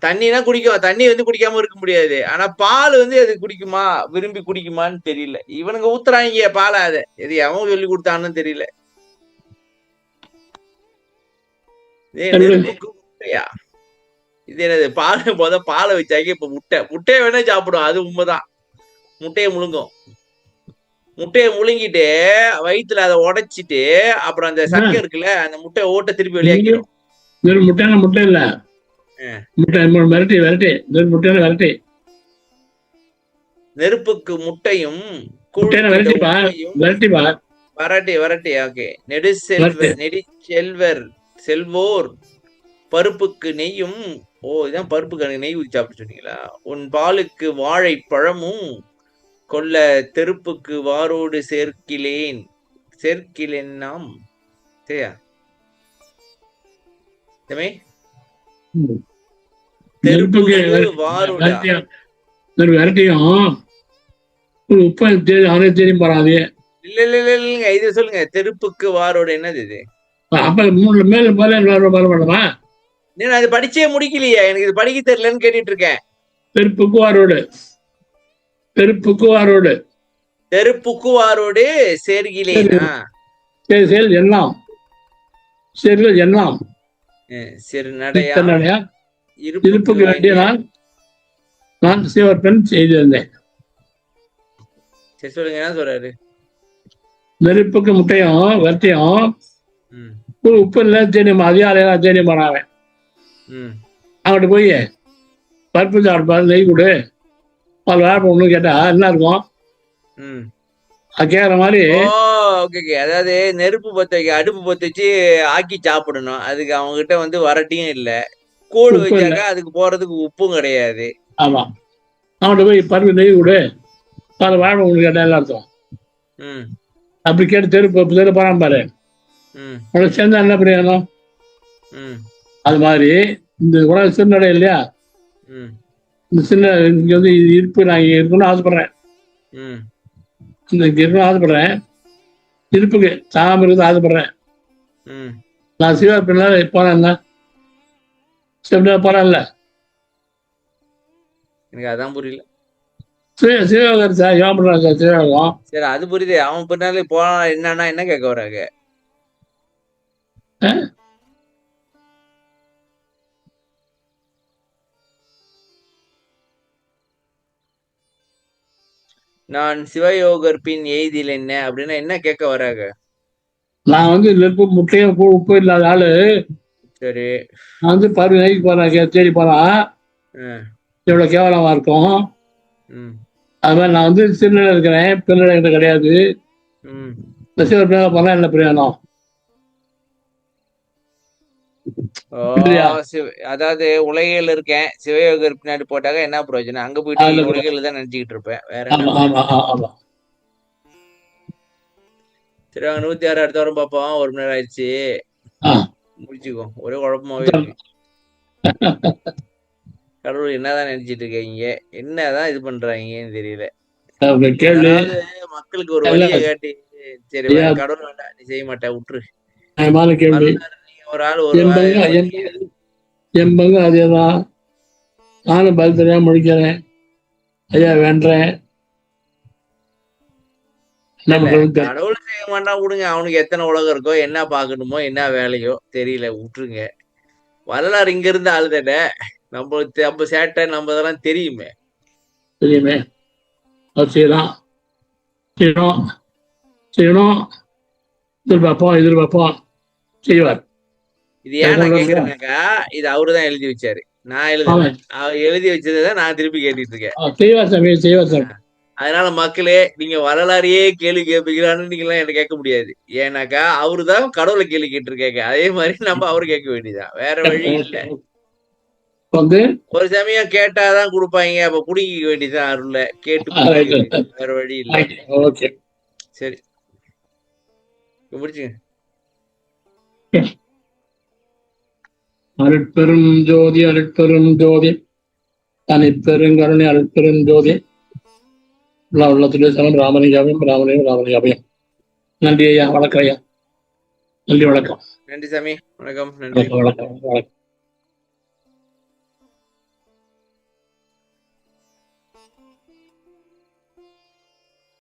தண்ணினா குடிக்கும். தண்ணி வந்து குடிக்காம இருக்க முடியாது. ஆனா பால் வந்து அது குடிக்குமா, விரும்பி குடிக்குமான்னு தெரியல. இவனுங்க ஊத்துறாங்க பாலை. அதை எது அவன் சொல்லி கொடுத்தான்னு தெரியல. முட்டையா இது? என்னது பால்? பாலை வச்சாக்க இப்ப முட்டையை வேணா சாப்பிடும். அது உண்மைதான். முட்டையை முழுங்கும். முட்டையை முழுங்கிட்டு வயிற்றுல அதை உடைச்சிட்டு அப்புறம் அந்த சக்கை இருக்குல்ல, அந்த முட்டையை ஓட்ட திருப்பி வெளியாக்கிடும். முட்டை இல்ல, முட்டை நெருப்புக்கு முட்டையும் வரட்டி. ஓகே. செல்வோர் பருப்புக்கு நெய்யும். இதான் பருப்புக்கு நெய் ஊற்றி சாப்பிட்டு சொன்னீங்களா? உன் பாலுக்கு வாழை பழமும் கொல்ல தெருப்புக்கு வாரோடு சேர்க்கிலேன் நாம். சரியா? தெருப்புக்கு வாரோட விரட்டியும் உப்பு தெரியும் போறாது. இல்ல இது சொல்லுங்க. தெருப்புக்கு வாரோடு என்னது இது? அது படிச்சே முடிக்கலையா? எனக்கு இது படிக்க தெரியலன்னு கேட்டுட்டு இருக்கேன். தெருப்புக்கு வாரோடு சேர்கிலேனா? எல்லாம் சிறு நடையா இருப்புக்கு வேண்டியனால் நான் சிவப்பெண் செய்திருந்தேன். சரி சொல்லுங்க, என்ன சொல்றாரு? நெருப்புக்கு முட்டையும் வரட்டியும் உப்பு இல்லை தெரியுமா? அதிகாலையில தெரியும் போறாங்க. அவங்ககிட்ட போய் பருப்பு சாப்பிட்டு நெய் கொடு, பால் வேற ஒண்ணு கேட்டா என்ன இருக்கும்? அது கேக்குற மாதிரி. அதாவது நெருப்பு பத்த வச்சு, அடுப்பு பத்த வச்சு ஆக்கி சாப்பிடணும். அதுக்கு அவங்க கிட்ட வந்து வரட்டியும் இல்ல, கூழ் வச்சாக்கா அதுக்கு போறதுக்கு உப்பும் கிடையாது. ஆமா, அவன்கிட்ட போய் பருப்பு நெய் கொடு, பால் வேற ஒண்ணு கேட்டா என்ன அர்த்தம்? அப்படி கேட்டு தெரு போறான் பாரு, உனக்கு சேர்ந்தா என்ன பிரயோஜனம்? அது மாதிரி இந்த உலக சிறுநடை இல்லையா, இந்த சின்ன இங்க வந்து இருப்பு நான் இங்க இருக்கணும்னு ஆசைப்படுறேன். இங்க இருக்கணும்னு ஆசைப்படுறேன். இருப்புக்கு சாமி இருந்து ஆசைப்படுறேன். நான் சிவப்பின்னா போனேன்னா போறேன்ல. எனக்கு அதான் புரியல. சிவகர் சார் யோகப்படுறாங்க சார் சிவகம். சரி, அது புரியுது. அவன் பின்னாலே போனா என்னன்னா என்ன கேட்க வராங்க? நான் சிவயோகர் பின் எய்தில் என்ன அப்படின்னா என்ன கேட்க வராங்க? நான் வந்து நெருப்பு முட்டையும் உப்பு இல்லாத ஆளு. சரி, நான் வந்து பருவ நைக்கு போறேன், தேடி போறான். எவ்வளவு கேவலமா இருக்கும். அது மாதிரி நான் வந்து சிறுநிலை இருக்கிறேன், பெருநிலை கிடையாது. போனா என்ன பிரயோஜனம்? அதாவது உலகில் இருக்கேன், சிவயோகர் பின்னாடி போட்டாக்க என்ன பிரயோஜனம்? அங்க போயிட்டு உலகில தான் நினைச்சுக்கிட்டு இருப்பேன். வேற சரி, 106 அடுத்த வாரம் பார்ப்போம். 1 மணி நேரம் ஆயிடுச்சு, முடிச்சுக்கோ. ஒரே குழப்பமாவே இருக்கு. கடவுள் என்னதான் நினைச்சிட்டு இருக்கீங்க, என்னதான் இது பண்றாங்கன்னு தெரியல. மக்களுக்கு ஒரு வழியை காட்டி, சரி கடவுள் வேண்டாம் நீ செய்ய மாட்டேன் விட்டுரு. ஒரு ஆள் என் பங்கு அதேதான். நானும் பதில் தெரியாம முடிக்கிறேன். ஐயா வேண்டேன். கடவுள் செய்ய மாட்டான் விடுங்க. அவனுக்கு எத்தனை உலகம் இருக்கோ, என்ன பாக்கணுமோ, என்ன வேலையோ தெரியல, விட்டுருங்க. வரலாறு இங்க இருந்து ஆளுதான. நம்ம சேட்டை நம்ம இதெல்லாம் தெரியுமே. செய்யலாம் செய்யணும் எதிர்பார்ப்போம் செய்வார். இது ஏன் நான் கேக்குறேன்னாக்கா, இது அவருதான் எழுதி வச்சாரு. நான் எழுதி வச்சதான் நான் திருப்பி கேட்டுட்டு இருக்கேன். செய்வார் சாமி, செய்வார் சாமி. அதனால மக்களே, நீங்க வரலாறையே கேள்வி கேட்பீங்களான்னு நீங்கலாம் என்ட்ட கேட்க முடியாது. ஏன்னாக்கா, அவரு தான் கடவுள கேள்வி கேட்டுருக்காங்க. அதே மாரி நம்ம அவர கேட்க வேண்டியதுதான். வேற வழி இல்ல. வந்து ஒரு சமயம் கேட்டா தான் குடுப்பாய்ங்க. அப்ப புடுங்கிக்க வேண்டியதுதான் அருள. கேட்டு புடுங்கிக்க வேற வழி இல்ல. ஓகே. சரி. முடிச்சுங்க. அருட்பெரும் ஜோதி அருட்பெரும் ஜோதி தனிப்பெருங்கருணை அருட்பெரும் ஜோதி உள்ளத்துடைய சனம் ராமலிங்காவையும் ராமலிங்காவையும். நன்றி ஐயா, வணக்கம் ஐயா. நன்றி, வணக்கம். நன்றி சாமி. வணக்கம். நன்றி. வணக்கம்.